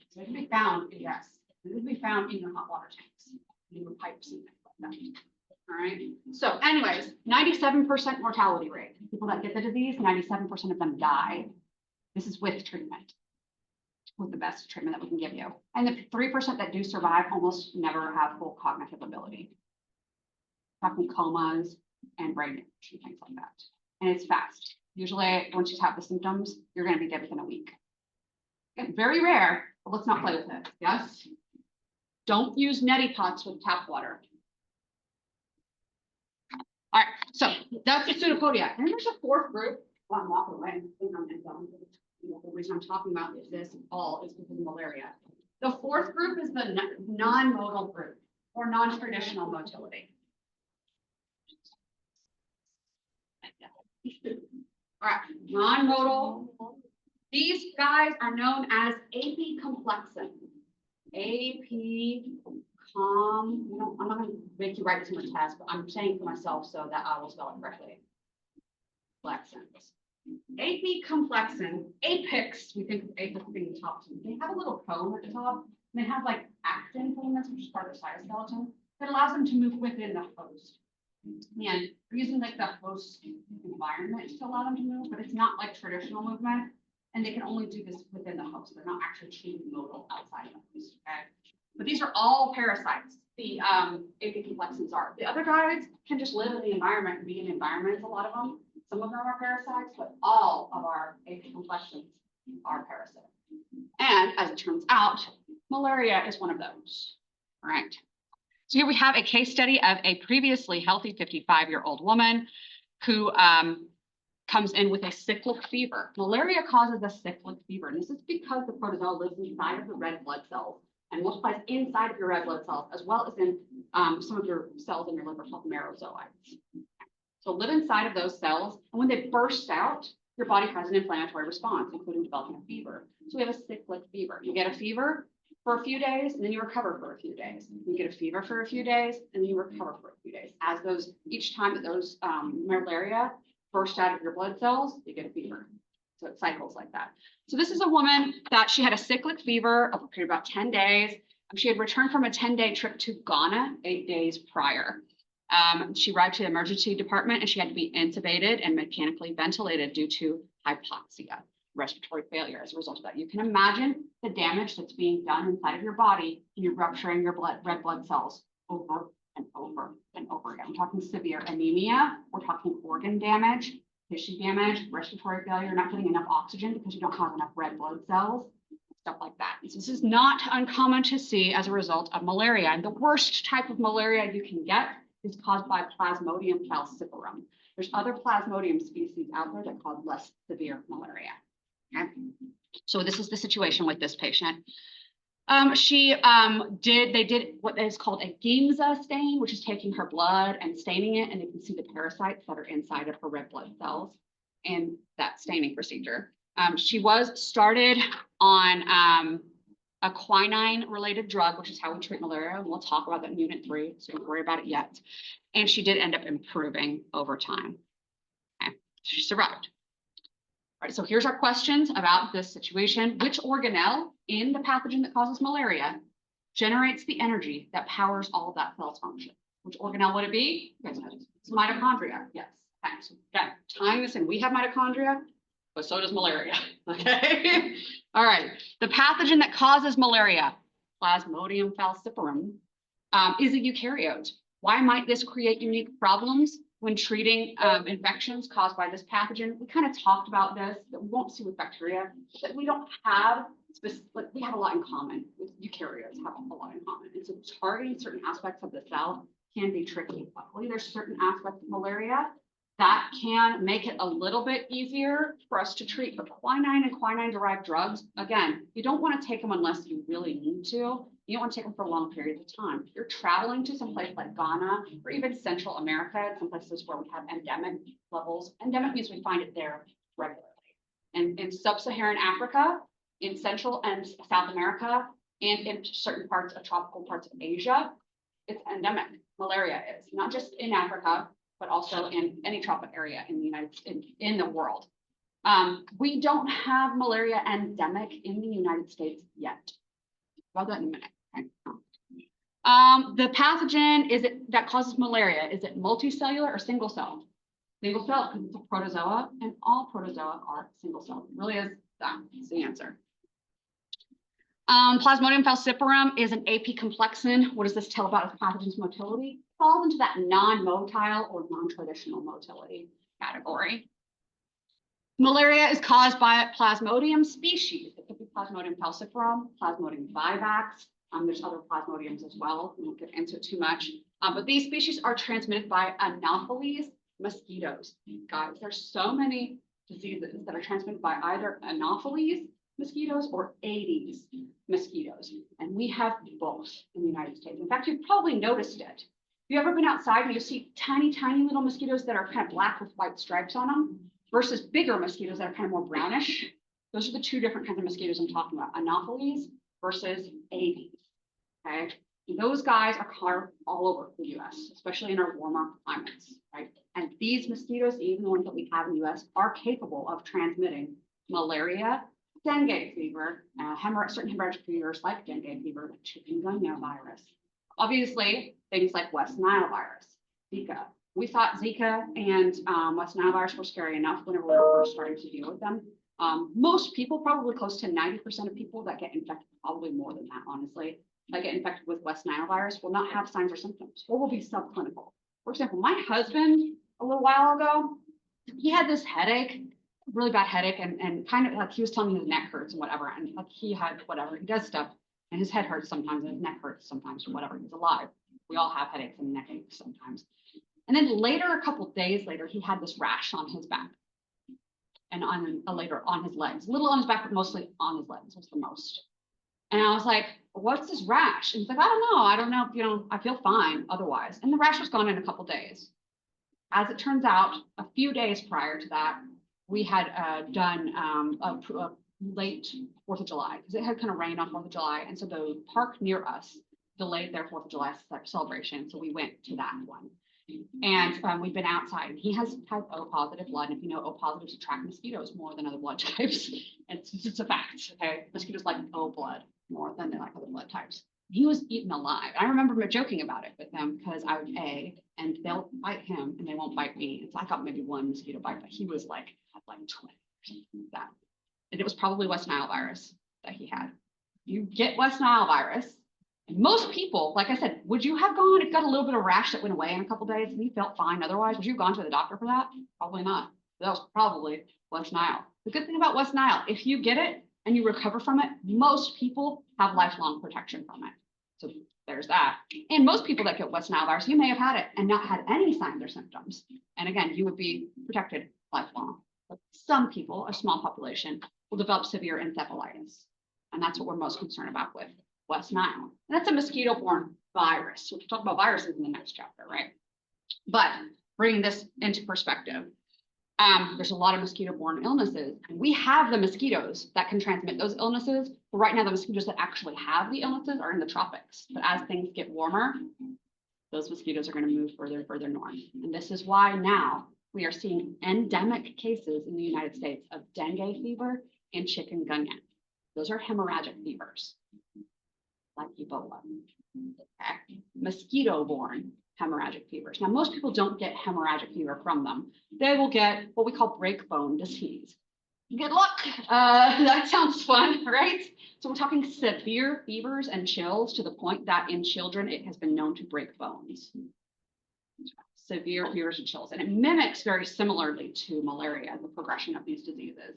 So it can be found, yes, it can be found in your hot water tanks, in your pipes and things like that. All right. So anyways, 97% mortality rate. People that get the disease, 97% of them die. This is with treatment, with the best treatment that we can give you. And the 3% that do survive almost never have full cognitive ability. Talking comas and brain damage and things like that. And it's fast. Usually once you have the symptoms, you're going to be dead within a week. Okay, very rare, but let's not play with it. Yes. Don't use neti pots with tap water. All right, so that's the pseudopodia. And then there's a 4th group. Well, I'm walking away. The reason I'm talking about this all is because of malaria. The 4th group is the non-modal group or non-traditional motility. All right, non-modal. These guys are known as apicomplexan. I'm not going to make you write too much test, but I'm saying it for myself so that I will spell it correctly. Complexans. Apicomplexan, apex, we think of apex being the top. They have a little cone at the top, and they have like actin filaments, which is part of the cytoskeleton, that allows them to move within the host. And we're using like the host environment to allow them to move, but it's not like traditional movement. And they can only do this within the host. They're not actually truly modal outside of the host. Okay? But these are all parasites. The apicomplexans are. The other guys can just live in the environment and be in environments, a lot of them. Some of them are parasites, but all of our apicomplexans are parasites. And as it turns out, malaria is one of those. All right. So here we have a case study of a previously healthy 55-year-old woman who comes in with a cyclic fever. Malaria causes a cyclic fever, and this is because the protozoa lives inside of the red blood cells and multiplies inside of your red blood cells, as well as in some of your cells in your liver called merozoites. So live inside of those cells, and when they burst out, your body has an inflammatory response, including developing a fever. So we have a cyclic fever. You get a fever for a few days, and then you recover for a few days. You get a fever for a few days, and then you recover for a few days. As each time that those malaria burst out of your blood cells, you get a fever. So it cycles like that. So this is a woman that she had a cyclic fever of about 10 days. She had returned from a 10-day trip to Ghana 8 days prior. She arrived to the emergency department and she had to be intubated and mechanically ventilated due to hypoxia, respiratory failure as a result of that. You can imagine the damage that's being done inside of your body and you're rupturing your red blood cells over and over and over again. We're talking severe anemia, we're talking organ damage, tissue damage, respiratory failure, you're not getting enough oxygen because you don't have enough red blood cells, stuff like that. And so this is not uncommon to see as a result of malaria. And the worst type of malaria you can get is caused by Plasmodium falciparum. There's other Plasmodium species out there that cause less severe malaria. Okay? So this is the situation with this patient. They did what is called a Giemsa stain, which is taking her blood and staining it, and they can see the parasites that are inside of her red blood cells in that staining procedure. She was started on a quinine-related drug, which is how we treat malaria, and we'll talk about that in Unit 3, so don't worry about it yet. And she did end up improving over time. Okay, she survived. All right, so here's our questions about this situation. Which organelle in the pathogen that causes malaria generates the energy that powers all of that cell's function? Which organelle would it be? You guys know, it's mitochondria. Yes. Okay, so again, tying this in, we have mitochondria, but so does malaria. Okay. All right. The pathogen that causes malaria, Plasmodium falciparum, is a eukaryote. Why might this create unique problems when treating infections caused by this pathogen? We kind of talked about this, that we won't see with bacteria, that we don't have we have a lot in common with eukaryotes, have a lot in common. And so targeting certain aspects of the cell can be tricky. Luckily, there's certain aspects of malaria that can make it a little bit easier for us to treat. But quinine and quinine-derived drugs, again, you don't want to take them unless you really need to. You don't want to take them for long periods of time. If you're traveling to some place like Ghana or even Central America, some places where we have endemic levels, endemic means we find it there regularly. And in sub-Saharan Africa, in Central and South America, and in certain parts of tropical parts of Asia, it's endemic. Malaria is not just in Africa, but also in any tropic area in the United States, in the world. We don't have malaria endemic in the United States yet. About that in a minute. Okay. The pathogen that causes malaria, is it multicellular or single cell? Single cell, because it's a protozoa, and all protozoa are single cell. It really is that. That's the answer. Plasmodium falciparum is an AP complexin. What does this tell about a pathogen's motility? It falls into that non-motile or non-traditional motility category. Malaria is caused by a Plasmodium species. It could be Plasmodium falciparum, Plasmodium vivax. There's other Plasmodiums as well. We won't get into it too much. But these species are transmitted by Anopheles mosquitoes. Guys, there's so many diseases that are transmitted by either Anopheles mosquitoes or Aedes mosquitoes. And we have both in the United States. In fact, you've probably noticed it. Have you ever been outside and you see tiny, tiny little mosquitoes that are kind of black with white stripes on them versus bigger mosquitoes that are kind of more brownish? Those are the two different kinds of mosquitoes I'm talking about, Anopheles versus Aedes. Okay, and those guys are all over the US, especially in our warmer climates, right? And these mosquitoes, even the ones that we have in the US, are capable of transmitting malaria, dengue fever, certain hemorrhagic fevers like dengue fever, like chikungunya virus. Obviously, things like West Nile virus, Zika. We thought Zika and West Nile virus were scary enough whenever we were first starting to deal with them. Most people, probably close to 90% of people that get infected, probably more than that, honestly, that get infected with West Nile virus will not have signs or symptoms or will be subclinical. For example, my husband, a little while ago, he had this headache, really bad headache, and kind of like he was telling me his neck hurts and whatever, and like he had whatever, he does stuff, and his head hurts sometimes, and his neck hurts sometimes, or whatever. He's alive. We all have headaches and neck aches sometimes. And then later, a couple of days later, he had this rash on his back and later on his legs, a little on his back, but mostly on his legs was the most. And I was like, what's this rash? And he's like, I don't know, I feel fine otherwise. And the rash was gone in a couple of days. As it turns out, a few days prior to that, we had done a late 4th of July, because it had kind of rained on 4th of July. And so the park near us delayed their 4th of July celebration. So we went to that one. And we've been outside. He has type O positive blood. And if you know, O positives attract mosquitoes more than other blood types. And it's a fact. Okay, mosquitoes like O blood more than they like other blood types. He was eaten alive. I remember joking about it with them because I would and they'll bite him and they won't bite me. And so I thought maybe one mosquito bite, but he was like, had like 20 that. And it was probably West Nile virus that he had. You get West Nile virus, and most people, like I said, would you have gone, it got a little bit of rash that went away in a couple days and you felt fine otherwise? Would you have gone to the doctor for that? Probably not. That was probably West Nile. The good thing about West Nile, if you get it and you recover from it, most people have lifelong protection from it. So there's that. And most people that get West Nile virus, you may have had it and not had any signs or symptoms. And again, you would be protected lifelong. But some people, a small population, will develop severe encephalitis. And that's what we're most concerned about with West Nile. And that's a mosquito-borne virus. So we'll talk about viruses in the next chapter, right? But bringing this into perspective, there's a lot of mosquito-borne illnesses, and we have the mosquitoes that can transmit those illnesses. But right now, the mosquitoes that actually have the illnesses are in the tropics. But as things get warmer, those mosquitoes are going to move further and further north. And this is why now we are seeing endemic cases in the United States of dengue fever and chikungunya. Those are hemorrhagic fevers, like Ebola. Okay. Mosquito-borne hemorrhagic fevers. Now, most people don't get hemorrhagic fever from them. They will get what we call breakbone disease. Good luck. That sounds fun, right? So we're talking severe fevers and chills to the point that in children, it has been known to break bones. Severe fevers and chills. And it mimics very similarly to malaria, the progression of these diseases.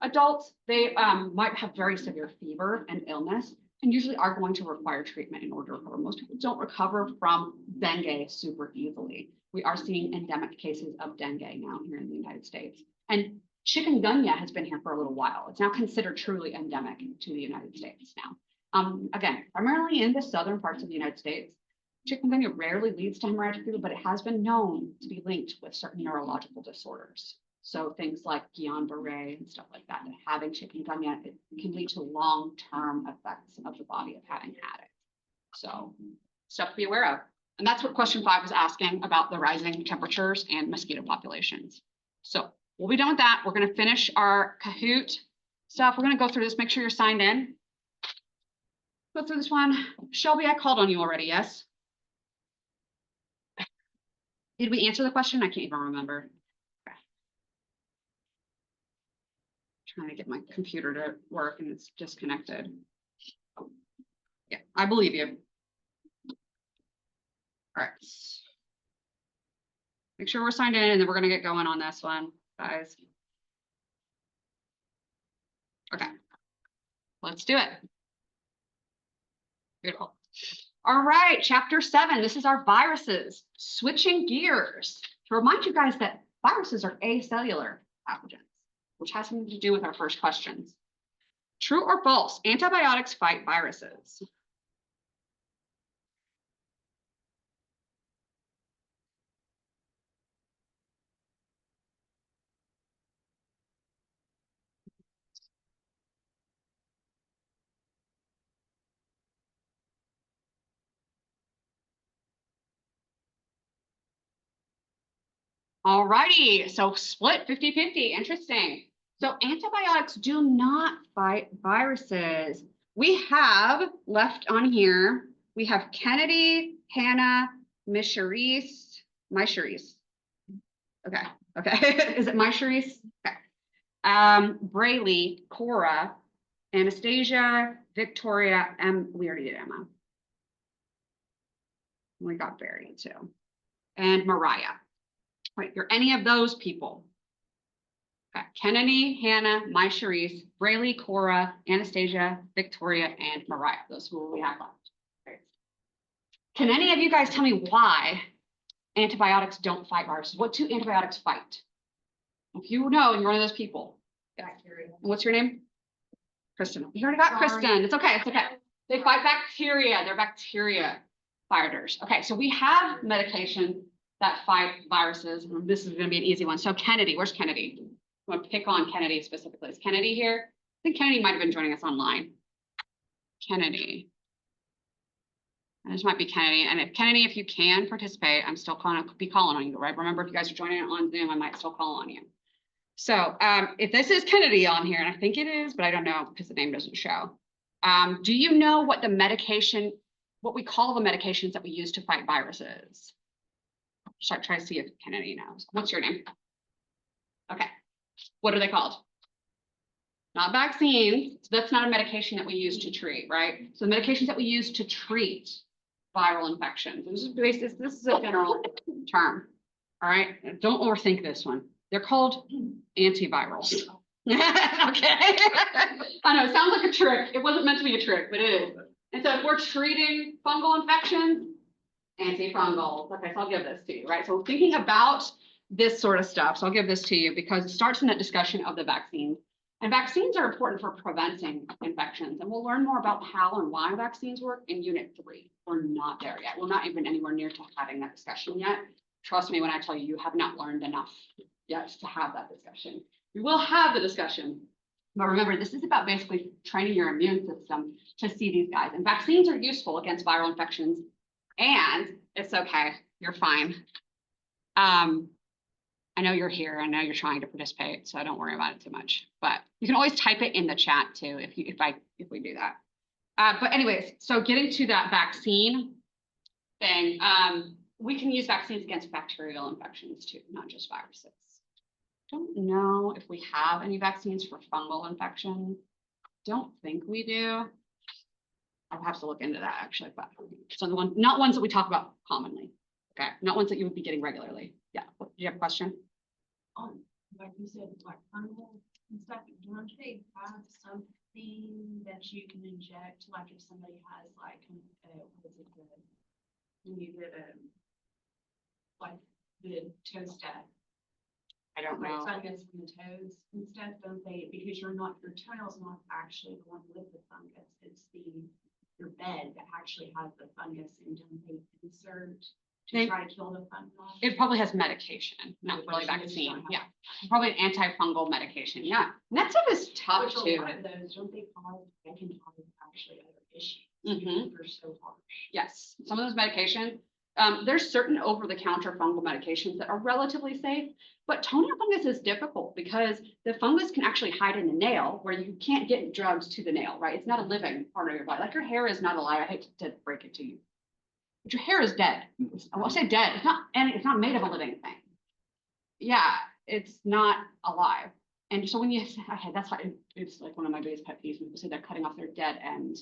Adults, they might have very severe fever and illness, and usually are going to require treatment in order to recover. Most people don't recover from dengue super easily. We are seeing endemic cases of dengue now here in the United States. And chikungunya has been here for a little while. It's now considered truly endemic to the United States now. Again, primarily in the southern parts of the United States, chikungunya rarely leads to hemorrhagic fever, but it has been known to be linked with certain neurological disorders. So things like Guillain-Barré and stuff like that, and having chikungunya, it can lead to long-term effects of the body of having had it. So stuff to be aware of. And that's what question 5 was asking about the rising temperatures and mosquito populations. So we'll be done with that. We're going to finish our Kahoot stuff. We're going to go through this. Make sure you're signed in. Go through this one. Shelby, I called on you already, yes? Did we answer the question? I can't even remember. Trying to get my computer to work and it's disconnected. Yeah, I believe you. All right. Make sure we're signed in and then we're going to get going on this one, guys. Okay. Let's do it. Beautiful. All right, chapter 7. This is our viruses. Switching gears to remind you guys that viruses are acellular pathogens, which has something to do with our first questions. True or false? Antibiotics fight viruses. All righty, so split 50-50, interesting. So antibiotics do not fight viruses. We have left on here, we have Kennedy, Hannah, Mysherice. Okay. Is it Mysherice? Okay. Braylee, Cora, Anastasia, Victoria, we already did Emma. We got Barry too. And Mariah. Right, you're any of those people. Okay. Kennedy, Hannah, Mysherice, Braylee, Cora, Anastasia, Victoria, and Mariah. Those who we have left. Right. Can any of you guys tell me why antibiotics don't fight viruses? What do antibiotics fight? If you know, you're one of those people. Bacteria. What's your name? Kristen. You already got Kristen. It's okay. It's okay. They fight bacteria. They're bacteria fighters. Okay, so we have medication that fight viruses. This is going to be an easy one. So Kennedy, where's Kennedy? I'm going to pick on Kennedy specifically. Is Kennedy here? I think Kennedy might have been joining us online. Kennedy. And this might be Kennedy. And if Kennedy, if you can participate, I'm still calling on you, right? Remember, if you guys are joining on Zoom, I might still call on you. So if this is Kennedy on here, and I think it is, but I don't know because the name doesn't show. Do you know what the medication what we call the medications that we use to fight viruses. Try to see if Kennedy knows. What's your name? Okay. What are they called? Not vaccines. So that's not a medication that we use to treat, right? So the medications that we use to treat viral infections. This is a general term. All right. Don't overthink this one. They're called antivirals. Okay. I know it sounds like a trick. It wasn't meant to be a trick, but it is. And so if we're treating fungal infections, antifungals. Okay, so I'll give this to you, right? So thinking about this sort of stuff. So I'll give this to you because it starts in that discussion of the vaccines. And vaccines are important for preventing infections. And we'll learn more about how and why vaccines work in Unit 3. We're not there yet. We're not even anywhere near to having that discussion yet. Trust me when I tell you, you have not learned enough yet to have that discussion. We will have the discussion. But remember, this is about basically training your immune system to see these guys. And vaccines are useful against viral infections. And it's okay. You're fine. I know you're here. I know you're trying to participate, so don't worry about it too much. But you can always type it in the chat too if we do that. But anyways, so getting to that vaccine thing, we can use vaccines against bacterial infections too, not just viruses. Don't know if we have any vaccines for fungal infections. Don't think we do. I'll have to look into that actually, but so not ones that we talk about commonly. Okay, not ones that you would be getting regularly. Yeah, do you have a question? Like you said, like fungal and stuff, don't they have something that you can inject, like if somebody has like, when you did like the toe step? I don't Like know. fungus in the toes and stuff, don't they? Because your toenail's not actually going with the fungus. It's your bed that actually has the fungus, and don't they insert to try to kill the fungus? It probably has medication, not really vaccine. Yeah, probably an antifungal medication. Yeah, and that stuff is tough Which too. a lot of those, don't they can cause actually other issues? Mhm. They're so harsh. Yes, some of those medications. There's certain over-the-counter fungal medications that are relatively safe, but toenail fungus is difficult because the fungus can actually hide in the nail where you can't get drugs to the nail, right? It's not a living part of your body. Like your hair is not alive. I hate to break it to you, but your hair is dead. I won't say dead. It's not made of a living thing. Yeah, it's not alive. And so when you say, okay, that's why it's like one of my biggest pet peeves when people say they're cutting off their dead end.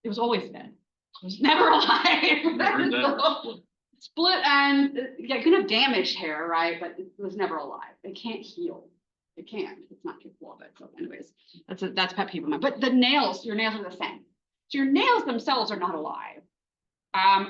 It was always dead. It was never alive. So, split end, yeah, you can have damaged hair, right? But it was never alive. It can't heal. It can't. It's not capable of it. So anyways, that's pet peeve of mine. But your nails are the same. So your nails themselves are not alive.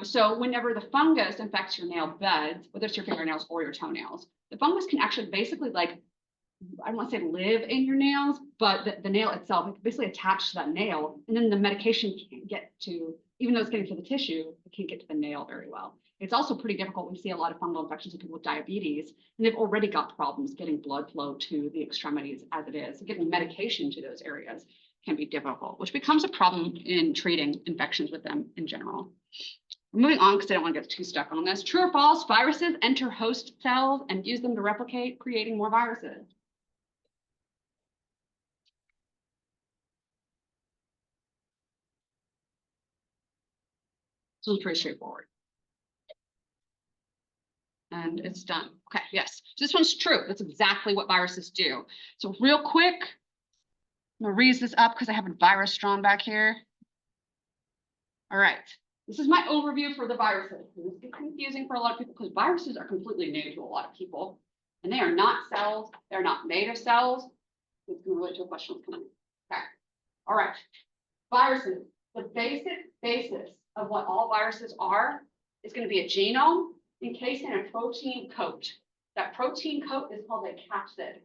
So whenever the fungus infects your nail beds, whether it's your fingernails or your toenails, the fungus can actually basically I don't want to say live in your nails, but the nail itself, it basically attached to that nail, and then the medication can't get to, even though it's getting to the tissue, it can't get to the nail very well. It's also pretty difficult. We see a lot of fungal infections in people with diabetes, and they've already got problems getting blood flow to the extremities as it is. So getting medication to those areas can be difficult, which becomes a problem in treating infections with them in general. Moving on, because I don't want to get too stuck on this. True or false, viruses enter host cells and use them to replicate, creating more viruses. This one's pretty straightforward. And it's done. Okay, yes. So this one's true. That's exactly what viruses do. So real quick, I'm gonna raise this up because I have a virus drawn back here. All right. This is my overview for the viruses. This gets confusing for a lot of people because viruses are completely new to a lot of people. And they are not cells. They're not made of cells. It's going to relate to a question that's coming. Okay. All right. Viruses. The basic basis of what all viruses are is going to be a genome encased in a protein coat. That protein coat is called a capsid.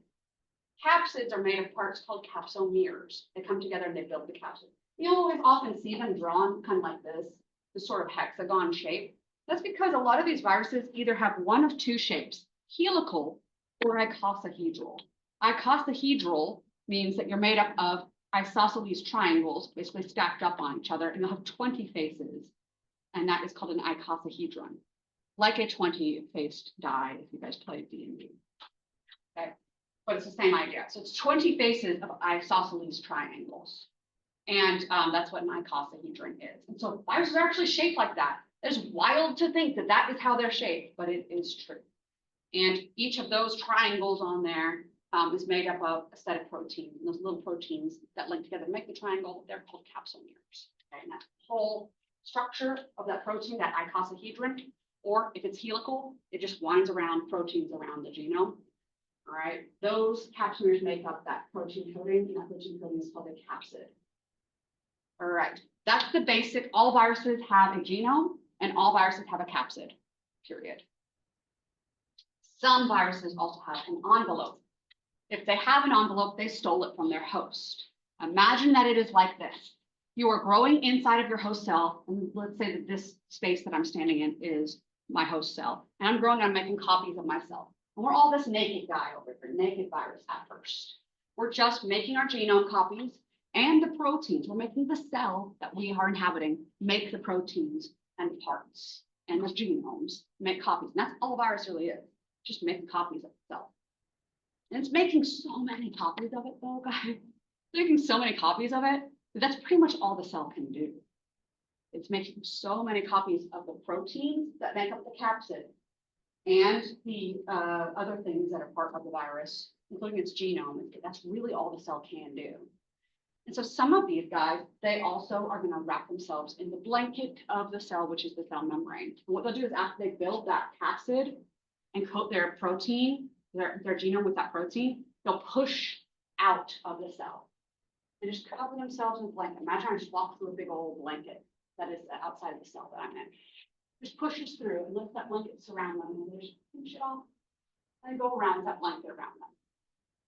Capsids are made of parts called capsomeres. They come together and they build the capsid. You always often see them drawn kind of like this sort of hexagon shape. That's because a lot of these viruses either have one of two shapes, helical or icosahedral. Icosahedral means that you're made up of isosceles triangles, basically stacked up on each other, and you'll have 20 faces. And that is called an icosahedron, like a 20-faced die if you guys play D&D. Okay, but it's the same idea. So it's 20 faces of isosceles triangles. And that's what an icosahedron is. And so viruses are actually shaped like that. It's wild to think that that is how they're shaped, but it is true. And each of those triangles on there is made up of a set of proteins. And those little proteins that link together to make the triangle, they're called capsomeres. Okay? And that whole structure of that protein, that icosahedron, or if it's helical, it just winds around proteins around the genome. All right, those capsomeres make up that protein coating, and that protein coating is called a capsid. All right, that's the basic. All viruses have a genome, and all viruses have a capsid, period. Some viruses also have an envelope. If they have an envelope, they stole it from their host. Imagine that it is like this. You are growing inside of your host cell, and let's say that this space that I'm standing in is my host cell, and I'm growing, I'm making copies of myself. And we're all this naked guy over here, naked virus at first. We're just making our genome copies and the proteins. We're making the cell that we are inhabiting make the proteins and parts and the genomes, make copies. And that's all a virus really is, just making copies of itself. And it's making so many copies of it though, guys. It's making so many copies of it, that that's pretty much all the cell can do. It's making so many copies of the proteins that make up the capsid and the other things that are part of the virus, including its genome. That's really all the cell can do. And so some of these guys, they also are going to wrap themselves in the blanket of the cell, which is the cell membrane. And what they'll do is after they build that capsid and coat their protein, their genome with that protein, they'll push out of the cell and just cover themselves in a blanket. Imagine I just walk through a big old blanket that is outside of the cell that I'm in. Just pushes through and lets that blanket surround them, and they just push it off and go around with that blanket around them.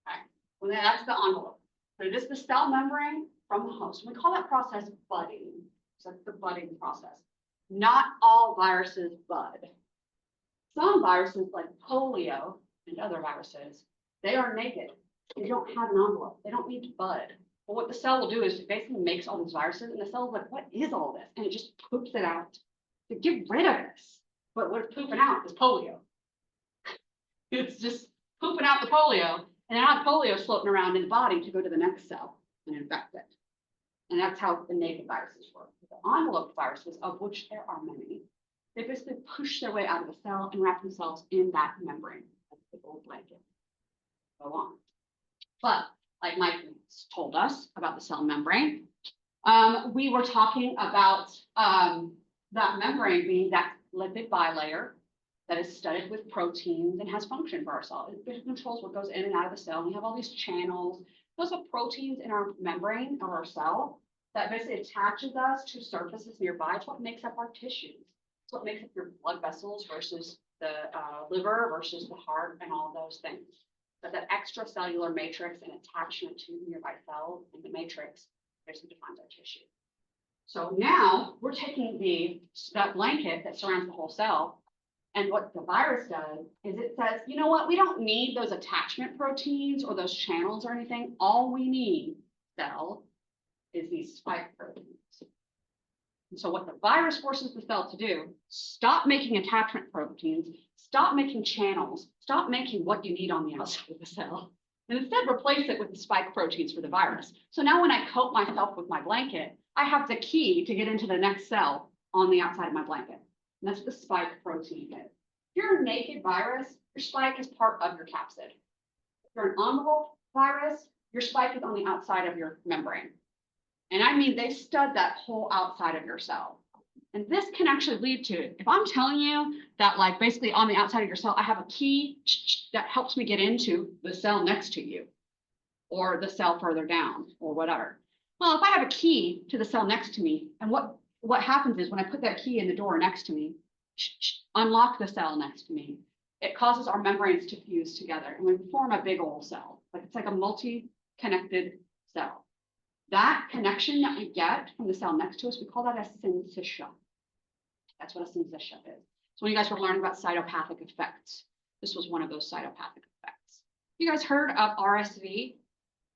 Okay, well, then that's the envelope. So this is the cell membrane from the host. We call that process budding. So that's the budding process. Not all viruses bud. Some viruses like polio and other viruses, they are naked. They don't have an envelope. They don't need to bud. But what the cell will do is it basically makes all these viruses, and the cell is like, what is all this? And it just poops it out to get rid of this. But what it's pooping out is polio. It's just pooping out the polio, and now the polio is floating around in the body to go to the next cell and infect it. And that's how the naked viruses work. The enveloped viruses, of which there are many, they basically push their way out of the cell and wrap themselves in that membrane, like a big old blanket. Go on. But like Mike told us about the cell membrane, we were talking about that membrane being that lipid bilayer that is studded with proteins and has function for our cell. It controls what goes in and out of the cell. We have all these channels. Those are proteins in our membrane of our cell that basically attaches us to surfaces nearby. It's what makes up our tissues. It's what makes up your blood vessels versus the liver versus the heart and all of those things. But that extracellular matrix and attachment to nearby cells in the matrix basically defines our tissue. So now we're taking that blanket that surrounds the whole cell, and what the virus does is it says, you know what, we don't need those attachment proteins or those channels or anything. All we need, cell, is these spike proteins. And so what the virus forces the cell to do, stop making attachment proteins, stop making channels, stop making what you need on the outside of the cell, and instead replace it with the spike proteins for the virus. So now when I coat myself with my blanket, I have the key to get into the next cell on the outside of my blanket. And that's the spike protein bit. If you're a naked virus, your spike is part of your capsid. If you're an envelope virus, your spike is on the outside of your membrane. And I mean, they stud that whole outside of your cell. And this can actually lead to, if I'm telling you that like basically on the outside of your cell, I have a key that helps me get into the cell next to you or the cell further down or whatever. Well, if I have a key to the cell next to me, and what happens is when I put that key in the door next to me, unlock the cell next to me, it causes our membranes to fuse together and we form a big old cell. Like it's like a multi-connected cell. That connection that we get from the cell next to us, we call that a syncytia. That's what a syncytia is. So when you guys were learning about cytopathic effects, this was one of those cytopathic effects. You guys heard of RSV,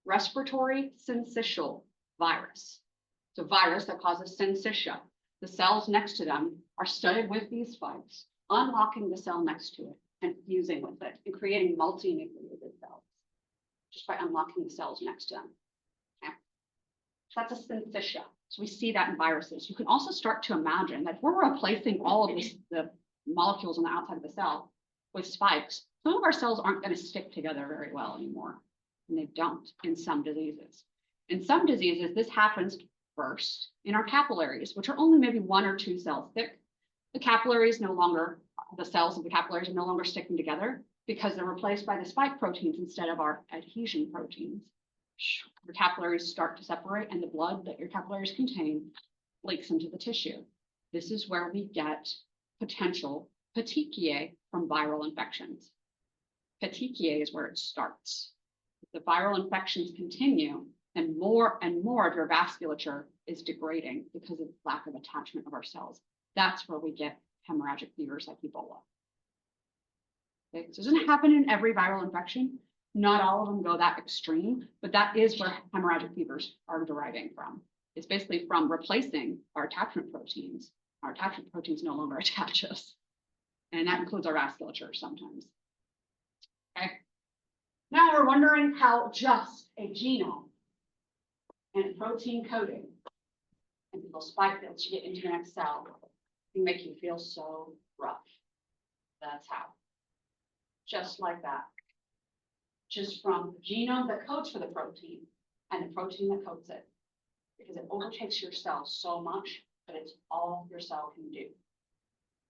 respiratory syncytial virus. It's a virus that causes syncytia. The cells next to them are studded with these spikes, unlocking the cell next to it and fusing with it and creating multinucleated cells just by unlocking the cells next to them. Okay. That's a syncytia. So we see that in viruses. You can also start to imagine that if we're replacing all of the molecules on the outside of the cell with spikes, some of our cells aren't going to stick together very well anymore. And they don't in some diseases. In some diseases, this happens first in our capillaries, which are only maybe 1 or 2 cells thick. The capillaries no longer, the cells of the capillaries are no longer sticking together because they're replaced by the spike proteins instead of our adhesion proteins. Your capillaries start to separate and the blood that your capillaries contain leaks into the tissue. This is where we get potential petechiae from viral infections. Petechiae is where it starts. If the viral infections continue, and more of your vasculature is degrading because of lack of attachment of our cells. That's where we get hemorrhagic fevers like Ebola. Okay, so it doesn't happen in every viral infection. Not all of them go that extreme, but that is where hemorrhagic fevers are deriving from. It's basically from replacing our attachment proteins. Our attachment proteins no longer attach us. And that includes our vasculature sometimes. Okay. Now we're wondering how just a genome and protein coding and those spike that you get into your next cell can make you feel so rough. That's how. Just like that. Just from the genome that codes for the protein and the protein that codes it. Because it overtakes your cell so much that it's all your cell can do.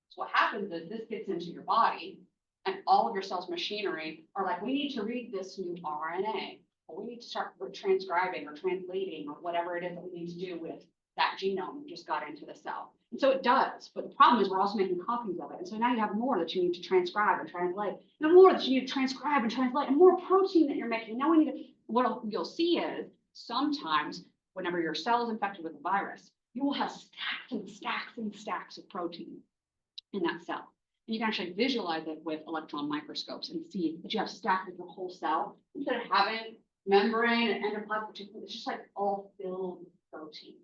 So what happens is this gets into your body and all of your cell's machinery are like, we need to read this new RNA. Or we need to start transcribing or translating or whatever it is that we need to do with that genome that just got into the cell. And so it does, but the problem is we're also making copies of it. And so now you have more that you need to transcribe and translate, and more that you need to transcribe and translate, and more protein that you're making. Now we need to, what you'll see is sometimes whenever your cell is infected with a virus, you will have stacks and stacks and stacks of protein in that cell. And you can actually visualize it with electron microscopes and see that you have stacked with the whole cell instead of having membrane and endoplasmic reticulum. It's just like all filled with protein.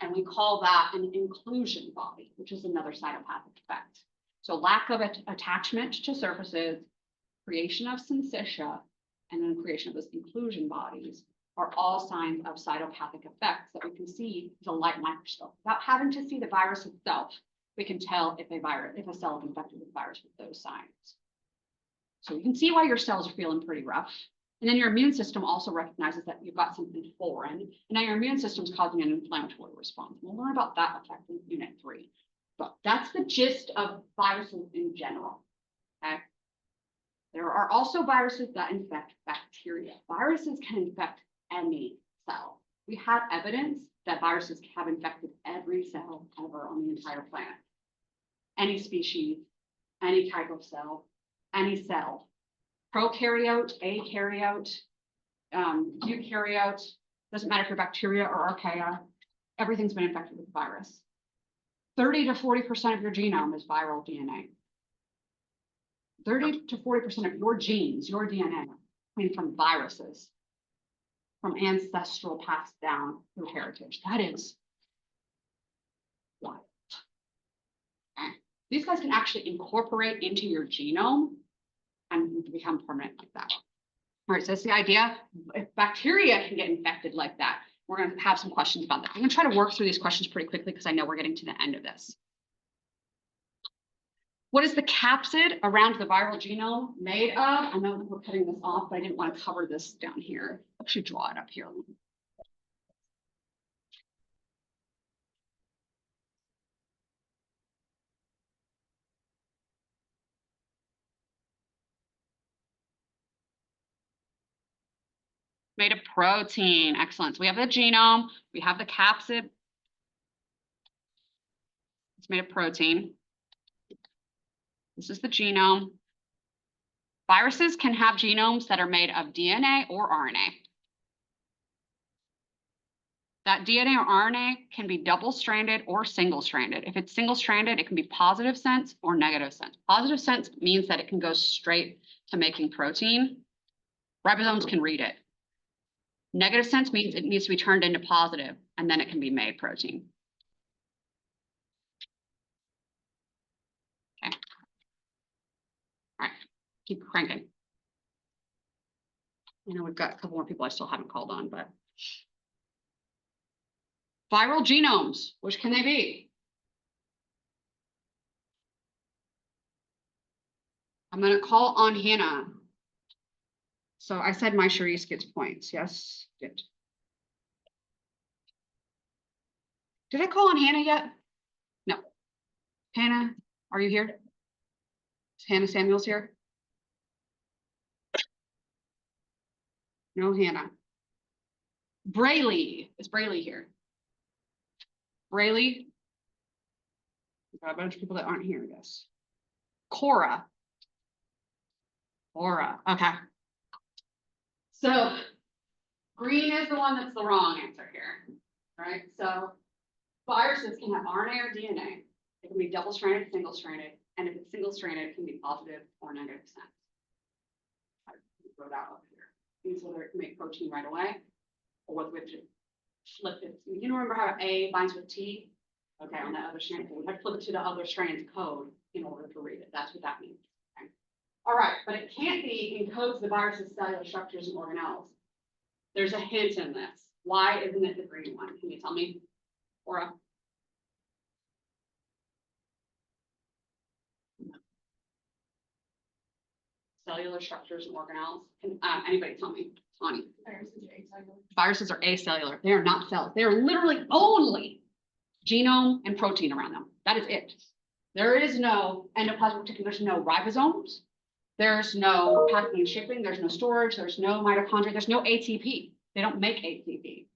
And we call that an inclusion body, which is another cytopathic effect. So lack of attachment to surfaces, creation of syncytia, and then creation of those inclusion bodies are all signs of cytopathic effects that we can see with a light microscope. Without having to see the virus itself, we can tell if a cell is infected with the virus with those signs. So you can see why your cells are feeling pretty rough. And then your immune system also recognizes that you've got something foreign, and now your immune system is causing an inflammatory response. We'll learn about that effect in Unit 3. But that's the gist of viruses in general. Okay. There are also viruses that infect bacteria. Viruses can infect any cell. We have evidence that viruses have infected every cell ever on the entire planet. Any species, any type of cell, any cell. Prokaryote, eukaryote, eukaryote, doesn't matter if you're bacteria or archaea, everything's been infected with the virus. 30 to 40% of your genome is viral DNA. 30 to 40% of your genes, your DNA, came from viruses, from ancestral passed down through heritage. That is wild. Okay. These guys can actually incorporate into your genome and become permanent like that. All right, so that's the idea. If bacteria can get infected like that, we're going to have some questions about that. I'm going to try to work through these questions pretty quickly because I know we're getting to the end of this. What is the capsid around the viral genome made of? I know we're cutting this off, but I didn't want to cover this down here. I should draw it up here. Made of protein. Excellent. So we have the genome, we have the capsid. It's made of protein. This is the genome. Viruses can have genomes that are made of DNA or RNA. That DNA or RNA can be double-stranded or single-stranded. If it's single-stranded, it can be positive sense or negative sense. Positive sense means that it can go straight to making protein. Ribosomes can read it. Negative sense means it needs to be turned into positive, and then it can be made protein. Okay. All right, keep cranking. I know we've got a couple more people I still haven't called on, but. Viral genomes, which can they be? I'm gonna call on Hannah. So I said my Charisse gets points. Yes, did. Did I call on Hannah yet? No. Hannah, are you here? Is Hannah Samuels here? No, Hannah. Brayley, is Brayley here? Brayley? We've got a bunch of people that aren't here, I guess. Cora. Cora, okay. So green is the one that's the wrong answer here, right? So viruses can have RNA or DNA. It can be double-stranded, single-stranded, and if it's single-stranded, it can be positive or negative sense. I wrote out up here. Means whether it can make protein right away, or whether we have to flip it. You remember how A binds with T? Okay, on that other strand, we have to flip it to the other strand's code in order to read it. That's what that means. Okay. All right, but it can't be encodes the virus's cellular structures and organelles. There's a hint in this. Why isn't it the green one? Can you tell me, Laura? Cellular structures and organelles. Can anybody tell me? Tawny. Viruses are acellular. They are not cells. They are literally only genome and protein around them. That is it. There is no endoplasmic reticulum. There's no ribosomes. There's no packing and shipping. There's no storage. There's no mitochondria. There's no ATP. They don't make ATP.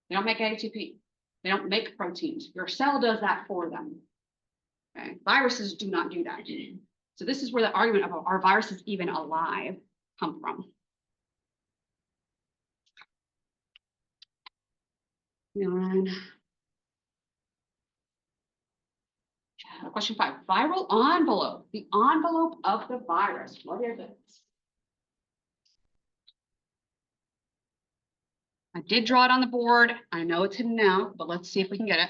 They don't make ATP. They don't make proteins. Your cell does that for them. Okay. Viruses do not do that. So this is where the argument of are viruses even alive come from. And question 5, viral envelope, the envelope of the virus. What is it? I did draw it on the board. I know it's hidden now, but let's see if we can get it.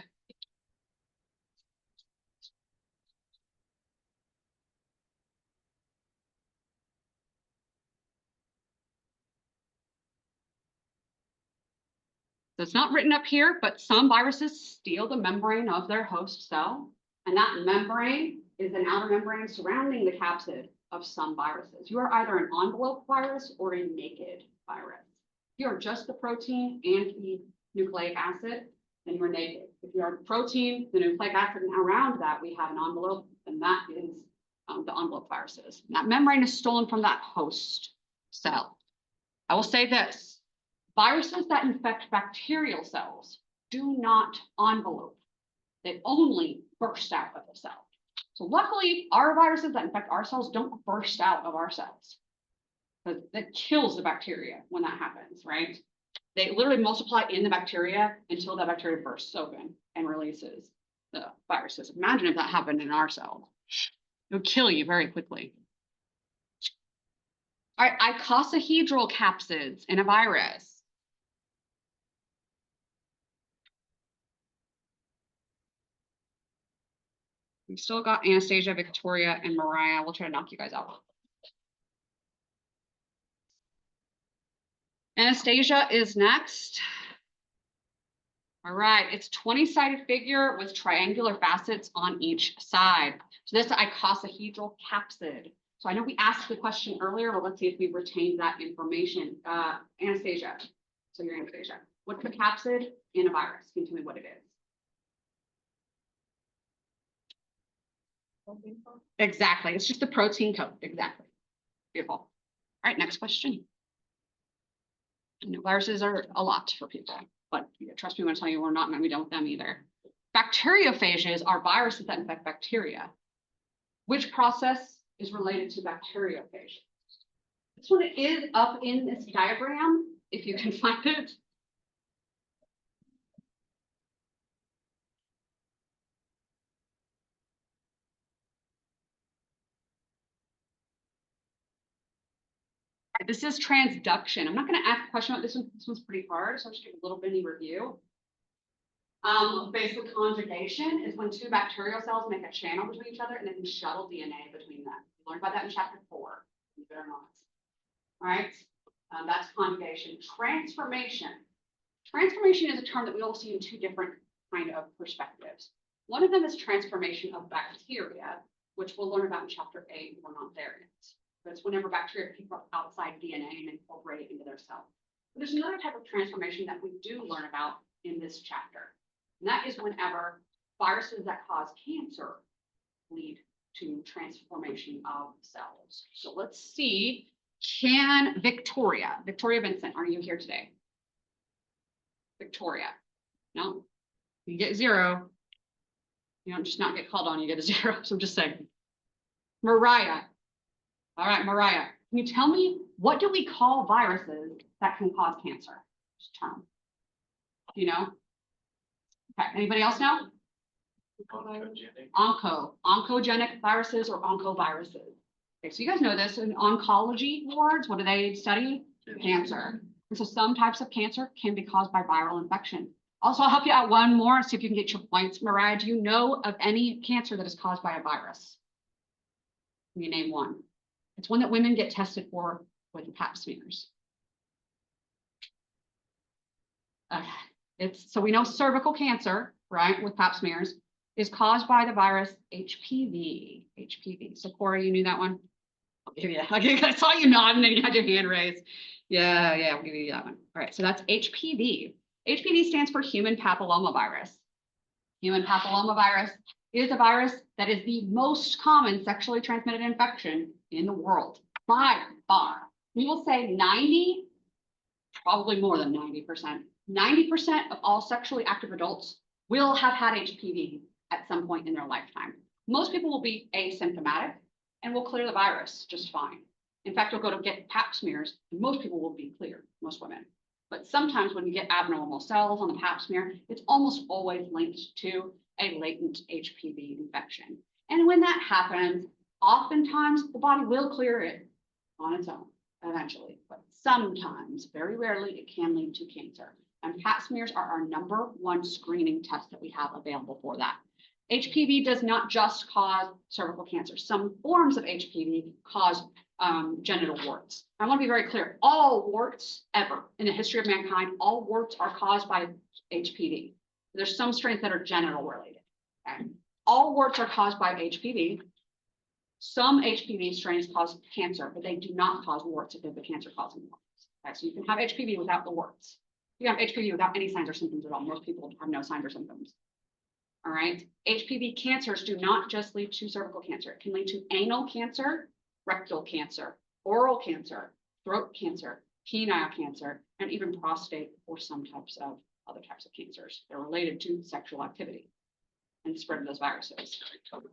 So it's not written up here, but some viruses steal the membrane of their host cell. And that membrane is an outer membrane surrounding the capsid of some viruses. You are either an envelope virus or a naked virus. If you are just the protein and the nucleic acid, then you're naked. If you are the protein, the nucleic acid, and around that we have an envelope, and that is the envelope viruses. And that membrane is stolen from that host cell. I will say this. Viruses that infect bacterial cells do not envelope. They only burst out of the cell. So luckily, our viruses that infect our cells don't burst out of our cells. Because that kills the bacteria when that happens, right? They literally multiply in the bacteria until that bacteria bursts open and releases the viruses. Imagine if that happened in our cells. It would kill you very quickly. All right, icosahedral capsids in a virus. We've still got Anastasia, Victoria, and Mariah. We'll try to knock you guys out. Anastasia is next. All right, it's 20-sided figure with triangular facets on each side. So this is icosahedral capsid. So I know we asked the question earlier, but let's see if we've retained that information. Anastasia, so you're Anastasia. What's the capsid in a virus? Can you tell me what it is? Exactly. It's just the protein code. Exactly. Beautiful. All right, next question. I know viruses are a lot for people, but trust me when I tell you we're not going to be done with them either. Bacteriophages are viruses that infect bacteria. Which process is related to bacteriophages? This one is up in this diagram, if you can find it. This is transduction. I'm not going to ask a question about this one. This one's pretty hard, so I'll just do a little mini review. Basic conjugation is when two bacterial cells make a channel between each other and then shuttle DNA between them. We learned about that in chapter 4. Believe it or not. All right, that's conjugation. Transformation. Transformation is a term that we all see in two different kind of perspectives. One of them is transformation of bacteria, which we'll learn about in chapter 8. We're not there yet. That's whenever bacteria pick up outside DNA and incorporate it into their cell. But there's another type of transformation that we do learn about in this chapter. And that is whenever viruses that cause cancer lead to transformation of cells. So let's see, can Victoria Vincent, are you here today? Victoria, no, you get 0. You don't just not get called on, you get a 0. So I'm just saying. Mariah. All right, Mariah, can you tell me what do we call viruses that can cause cancer? Just term. Do you know? Okay, anybody else know? Oncogenic viruses or oncoviruses. Okay, so you guys know this in oncology wards. What do they study? Cancer. And so some types of cancer can be caused by viral infection. Also, I'll help you out one more, see if you can get your points. Mariah, do you know of any cancer that is caused by a virus? Can you name one? It's one that women get tested for with the pap smears. So we know cervical cancer, right, with pap smears, is caused by the virus HPV. HPV. So Cora, you knew that one? I'll give you that. Okay, I saw you nodding and you had your hand raised. Yeah, I'll give you that one. All right, so that's HPV. HPV stands for human papillomavirus. Human papillomavirus is a virus that is the most common sexually transmitted infection in the world by far. We will say 90, probably more than 90%. 90% of all sexually active adults will have had HPV at some point in their lifetime. Most people will be asymptomatic and will clear the virus just fine. In fact, you'll go to get pap smears and most people will be clear, most women. But sometimes when you get abnormal cells on the pap smear, it's almost always linked to a latent HPV infection. And when that happens, oftentimes the body will clear it on its own eventually, but sometimes, very rarely, it can lead to cancer. And pap smears are our #1 screening test that we have available for that. HPV does not just cause cervical cancer. Some forms of HPV cause genital warts. I want to be very clear. All warts ever in the history of mankind, all warts are caused by HPV. There's some strains that are genital related. Okay? All warts are caused by HPV. Some HPV strains cause cancer, but they do not cause warts if they're the cancer causing warts. Okay? So you can have HPV without the warts. You have HPV without any signs or symptoms at all. Most people have no signs or symptoms. All right. HPV cancers do not just lead to cervical cancer. It can lead to anal cancer, rectal cancer, oral cancer, throat cancer, penile cancer, and even prostate or some types of other types of cancers. They're related to sexual activity and the spread of those viruses.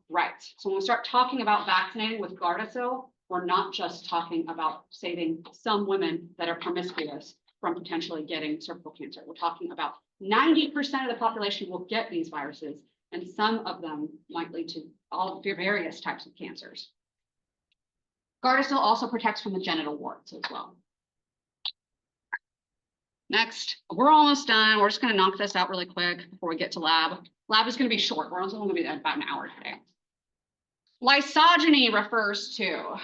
Right. So when we start talking about vaccinating with Gardasil, we're not just talking about saving some women that are promiscuous from potentially getting cervical cancer. We're talking about 90% of the population will get these viruses, and some of them might lead to all various types of cancers. Gardasil also protects from the genital warts as well. Next, we're almost done. We're just going to knock this out really quick before we get to lab. Lab is going to be short. We're only going to be about an hour today. Lysogeny refers to,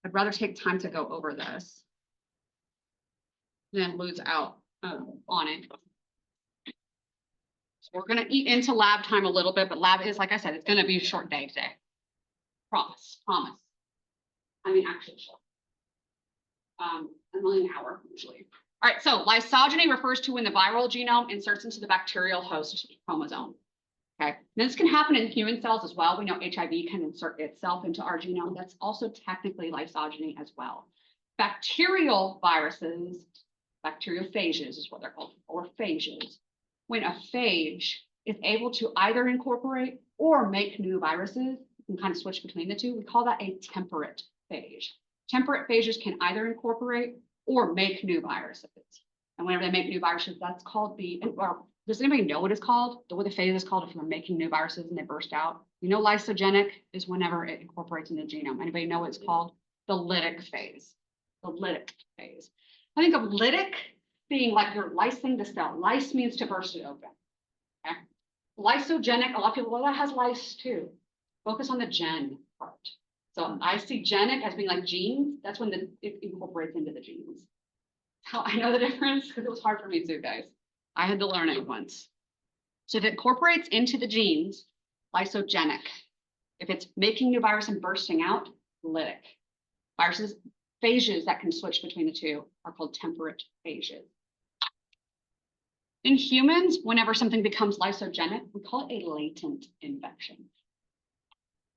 I'd rather take time to go over this than lose out on it. So we're going to eat into lab time a little bit, but lab is, like I said, it's going to be a short day today. Promise. I mean, actually short. Only an hour usually. All right, so lysogeny refers to when the viral genome inserts into the bacterial host chromosome. Okay, this can happen in human cells as well. We know HIV can insert itself into our genome. That's also technically lysogeny as well. Bacterial viruses, bacteriophages is what they're called, or phages. When a phage is able to either incorporate or make new viruses, you can kind of switch between the two. We call that a temperate phage. Temperate phages can either incorporate or make new viruses. And whenever they make new viruses, that's called the, or does anybody know what it's called? What the phase is called if you're making new viruses and they burst out? You know, lysogenic is whenever it incorporates in the genome. Anybody know what it's called? The lytic phase. The lytic phase. I think of lytic being like you're lysing the cell. Lyse means to burst it open. Okay? Lysogenic, a lot of people, well, that has lyse too. Focus on the gen part. So I see genic as being like genes. That's when it incorporates into the genes. How I know the difference, because it was hard for me too, guys. I had to learn it once. So if it incorporates into the genes, lysogenic. If it's making new virus and bursting out, lytic. Viruses, phages that can switch between the two are called temperate phages. In humans, whenever something becomes lysogenic, we call it a latent infection.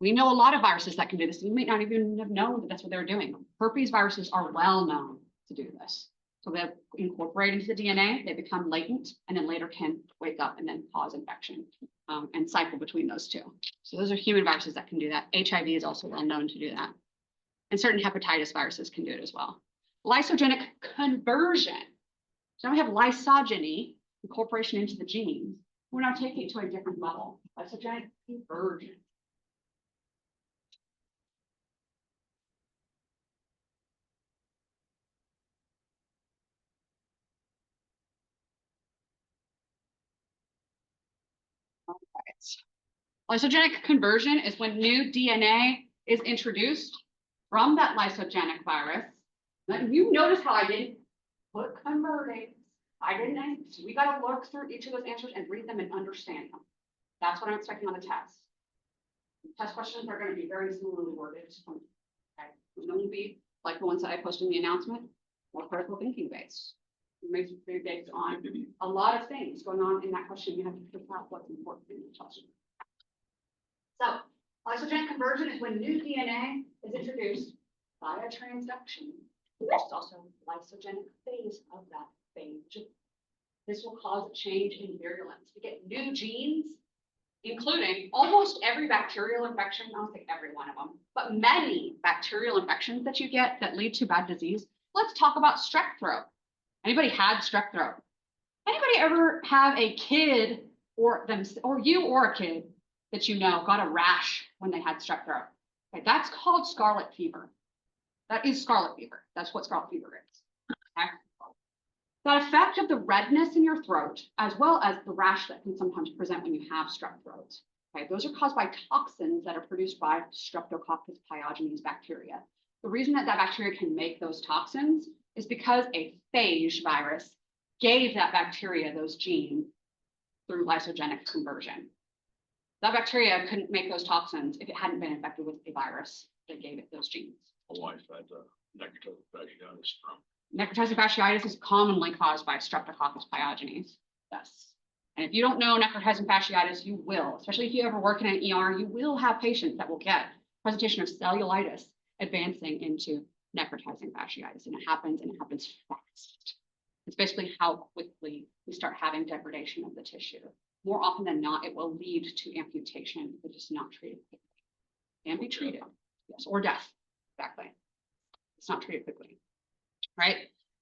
We know a lot of viruses that can do this. You may not even have known that that's what they're doing. Herpes viruses are well known to do this. So they incorporate into the DNA, they become latent, and then later can wake up and then cause infection and cycle between those two. So those are human viruses that can do that. HIV is also well known to do that. And certain hepatitis viruses can do it as well. Lysogenic conversion. So now we have lysogeny, incorporation into the genes. We're now taking it to a different level. Lysogenic conversion. Lysogenic conversion is when new DNA is introduced from that lysogenic virus. Now, you notice how I didn't put converting. I didn't. So we got to look through each of those answers and read them and understand them. That's what I'm expecting on the test. Test questions are going to be very similarly worded. Okay. They're going to be like the ones that I posted in the announcement, more critical thinking based. Based on a lot of things going on in that question. You have to figure out what's important in the question. So, lysogenic conversion is when new DNA is introduced via transduction. There's also lysogenic phase of that phage. This will cause a change in virulence. We get new genes, including almost every bacterial infection. I don't think every one of them, but many bacterial infections that you get that lead to bad disease. Let's talk about strep throat. Anybody had strep throat? Anybody ever have a kid or them, or you or a kid that you know got a rash when they had strep throat? Okay, that's called scarlet fever. That is scarlet fever. That's what scarlet fever is. Okay? That effect of the redness in your throat, as well as the rash that can sometimes present when you have strep throat. Okay, those are caused by toxins that are produced by Streptococcus pyogenes bacteria. The reason that bacteria can make those toxins is because a phage virus gave that bacteria those genes through lysogenic conversion. That bacteria couldn't make those toxins if it hadn't been infected with a virus that gave it those genes. My wife had necrotizing fasciitis from. Necrotizing fasciitis is commonly caused by Streptococcus pyogenes. Yes. And if you don't know necrotizing fasciitis, you will, especially if you ever work in an ER, you will have patients that will get presentation of cellulitis advancing into necrotizing fasciitis, and it happens fast. It's basically how quickly we start having degradation of the tissue. More often than not, it will lead to amputation if it is not treated quickly. Can be treated, yes, or death, exactly. It's not treated quickly, right?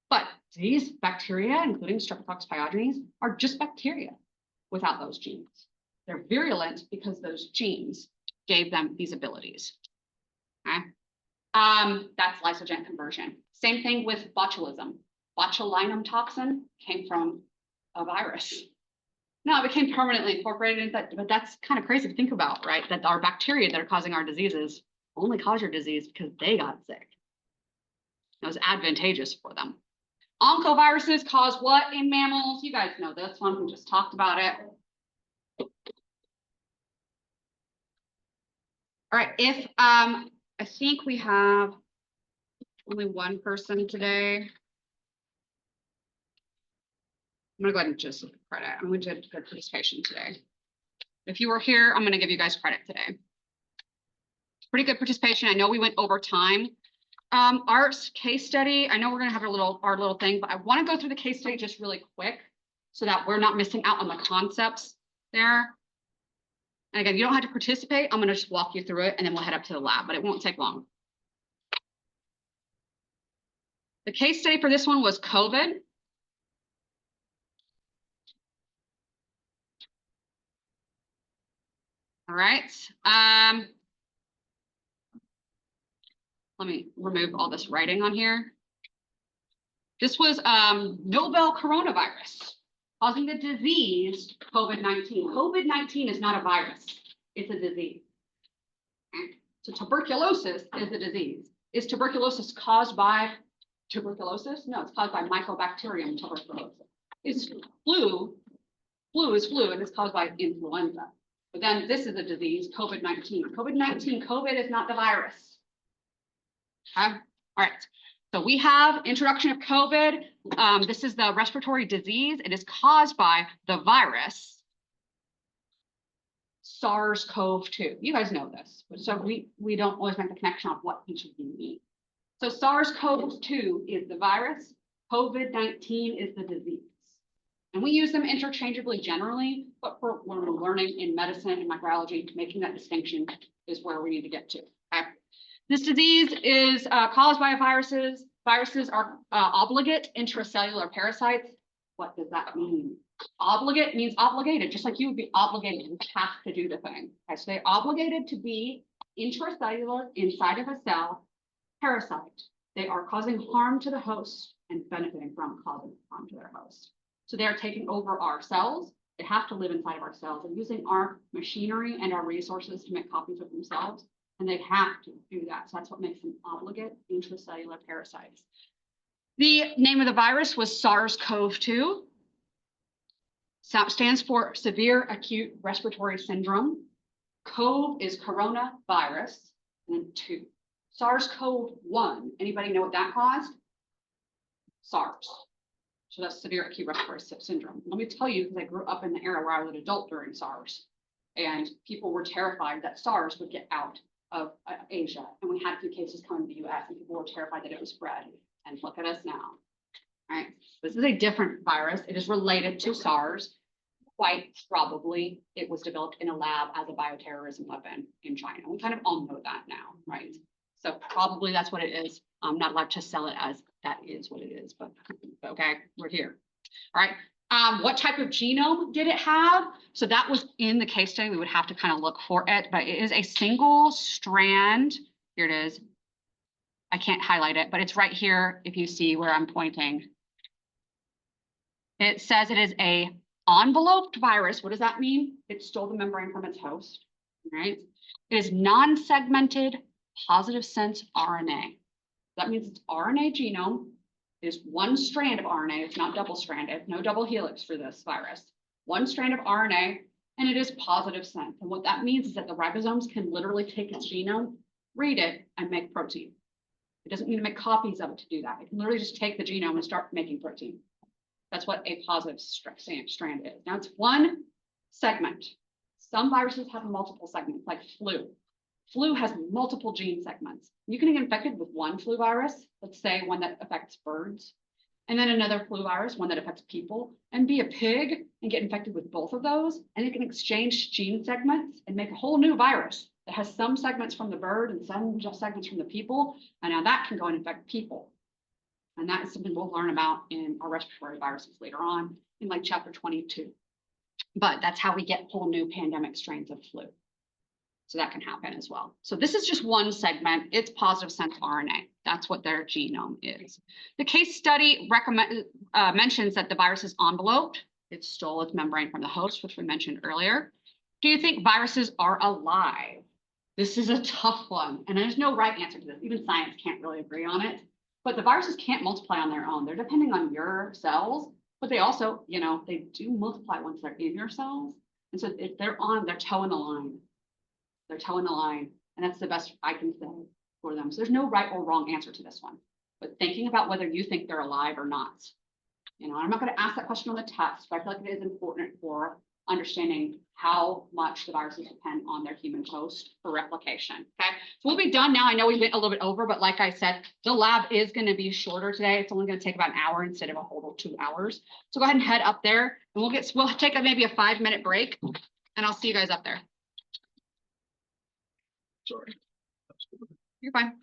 But these bacteria, including Streptococcus pyogenes, are just bacteria without those genes. They're virulent because those genes gave them these abilities, okay? That's lysogenic conversion. Same thing with botulism. Botulinum toxin came from a virus. Now it became permanently incorporated into that, but that's kind of crazy to think about, right? That our bacteria that are causing our diseases only cause your disease because they got sick. It was advantageous for them. Oncoviruses cause what in mammals? You guys know this one, we just talked about it. All right, if I think we have only one person today. I'm gonna go ahead and just look at credit. I'm going to do good participation today. If you were here, I'm gonna give you guys credit today. Pretty good participation. I know we went over time. Our case study, I know we're gonna have our little thing, but I wanna go through the case study just really quick so that we're not missing out on the concepts there. And again, you don't have to participate. I'm gonna just walk you through it and then we'll head up to the lab, but it won't take long. The case study for this one was COVID. All right. Let me remove all this writing on here. This was novel coronavirus causing the disease COVID-19. COVID-19 is not a virus, it's a disease. Okay? So tuberculosis is the disease. Is tuberculosis caused by tuberculosis? No, it's caused by Mycobacterium tuberculosis. It's flu. Flu is flu and it's caused by influenza. But then this is a disease, COVID-19. COVID is not the virus. Okay, all right. So we have introduction of COVID. This is the respiratory disease. It is caused by the virus SARS-CoV-2. You guys know this, so we don't always make the connection of what each of you mean. So SARS-CoV-2 is the virus. COVID-19 is the disease. And we use them interchangeably generally, but for when we're learning in medicine and microbiology, making that distinction is where we need to get to. Okay. This disease is caused by viruses. Viruses are obligate intracellular parasites. What does that mean? Obligate means obligated, just like you would be obligated, you have to do the thing. Okay, so they're obligated to be intracellular inside of a cell parasite. They are causing harm to the host and benefiting from causing harm to their host. So they are taking over our cells. They have to live inside of our cells and using our machinery and our resources to make copies of themselves. And they have to do that. So that's what makes them obligate intracellular parasites. The name of the virus was SARS-CoV-2. Stands for severe acute respiratory syndrome. CoV is coronavirus, and then 2. SARS-CoV-1, anybody know what that caused? SARS. So that's severe acute respiratory syndrome. Let me tell you, because I grew up in the era where I was an adult during SARS, and people were terrified that SARS would get out of Asia. And we had a few cases coming to the US, and people were terrified that it would spread. And look at us now. All right, this is a different virus. It is related to SARS. Quite probably it was developed in a lab as a bioterrorism weapon in China. We kind of all know that now, right? So probably that's what it is. I'm not allowed to sell it as that is what it is, but okay, we're here. All right. What type of genome did it have? So that was in the case study. We would have to kind of look for it, but it is a single strand. Here it is. I can't highlight it, but it's right here. If you see where I'm pointing, it says it is a enveloped virus. What does that mean? It stole the membrane from its host, right? It is non-segmented positive sense RNA. That means it's RNA genome. It is one strand of RNA. It's not double-stranded, no double helix for this virus. One strand of RNA, and it is positive sense. And what that means is that the ribosomes can literally take its genome, read it, and make protein. It doesn't need to make copies of it to do that. It can literally just take the genome and start making protein. That's what a positive strand is. Now it's one segment. Some viruses have multiple segments, like flu. Flu has multiple gene segments. You can get infected with one flu virus, let's say one that affects birds, and then another flu virus, one that affects people, and be a pig and get infected with both of those, and it can exchange gene segments and make a whole new virus that has some segments from the bird and some segments from the people, and now that can go and infect people. And that is something we'll learn about in our respiratory viruses later on in like chapter 22. But that's how we get whole new pandemic strains of flu. So that can happen as well. So this is just one segment. It's positive sense RNA. That's what their genome is. The case study mentions that the virus is enveloped. It stole its membrane from the host, which we mentioned earlier. Do you think viruses are alive? This is a tough one. And there's no right answer to this. Even science can't really agree on it. But the viruses can't multiply on their own. They're depending on your cells, but they also, you know, they do multiply once they're in your cells. And so if they're on, they're toeing the line. They're toeing the line. And that's the best I can say for them. So there's no right or wrong answer to this one. But thinking about whether you think they're alive or not. You know, I'm not going to ask that question on the test, but I feel like it is important for understanding how much the viruses depend on their human host for replication. Okay, so we'll be done now. I know we went a little bit over, but like I said, the lab is going to be shorter today. It's only going to take about an hour instead of a whole 2 hours. So go ahead and head up there, and we'll take maybe a 5-minute break, and I'll see you guys up there. Sorry. You're fine.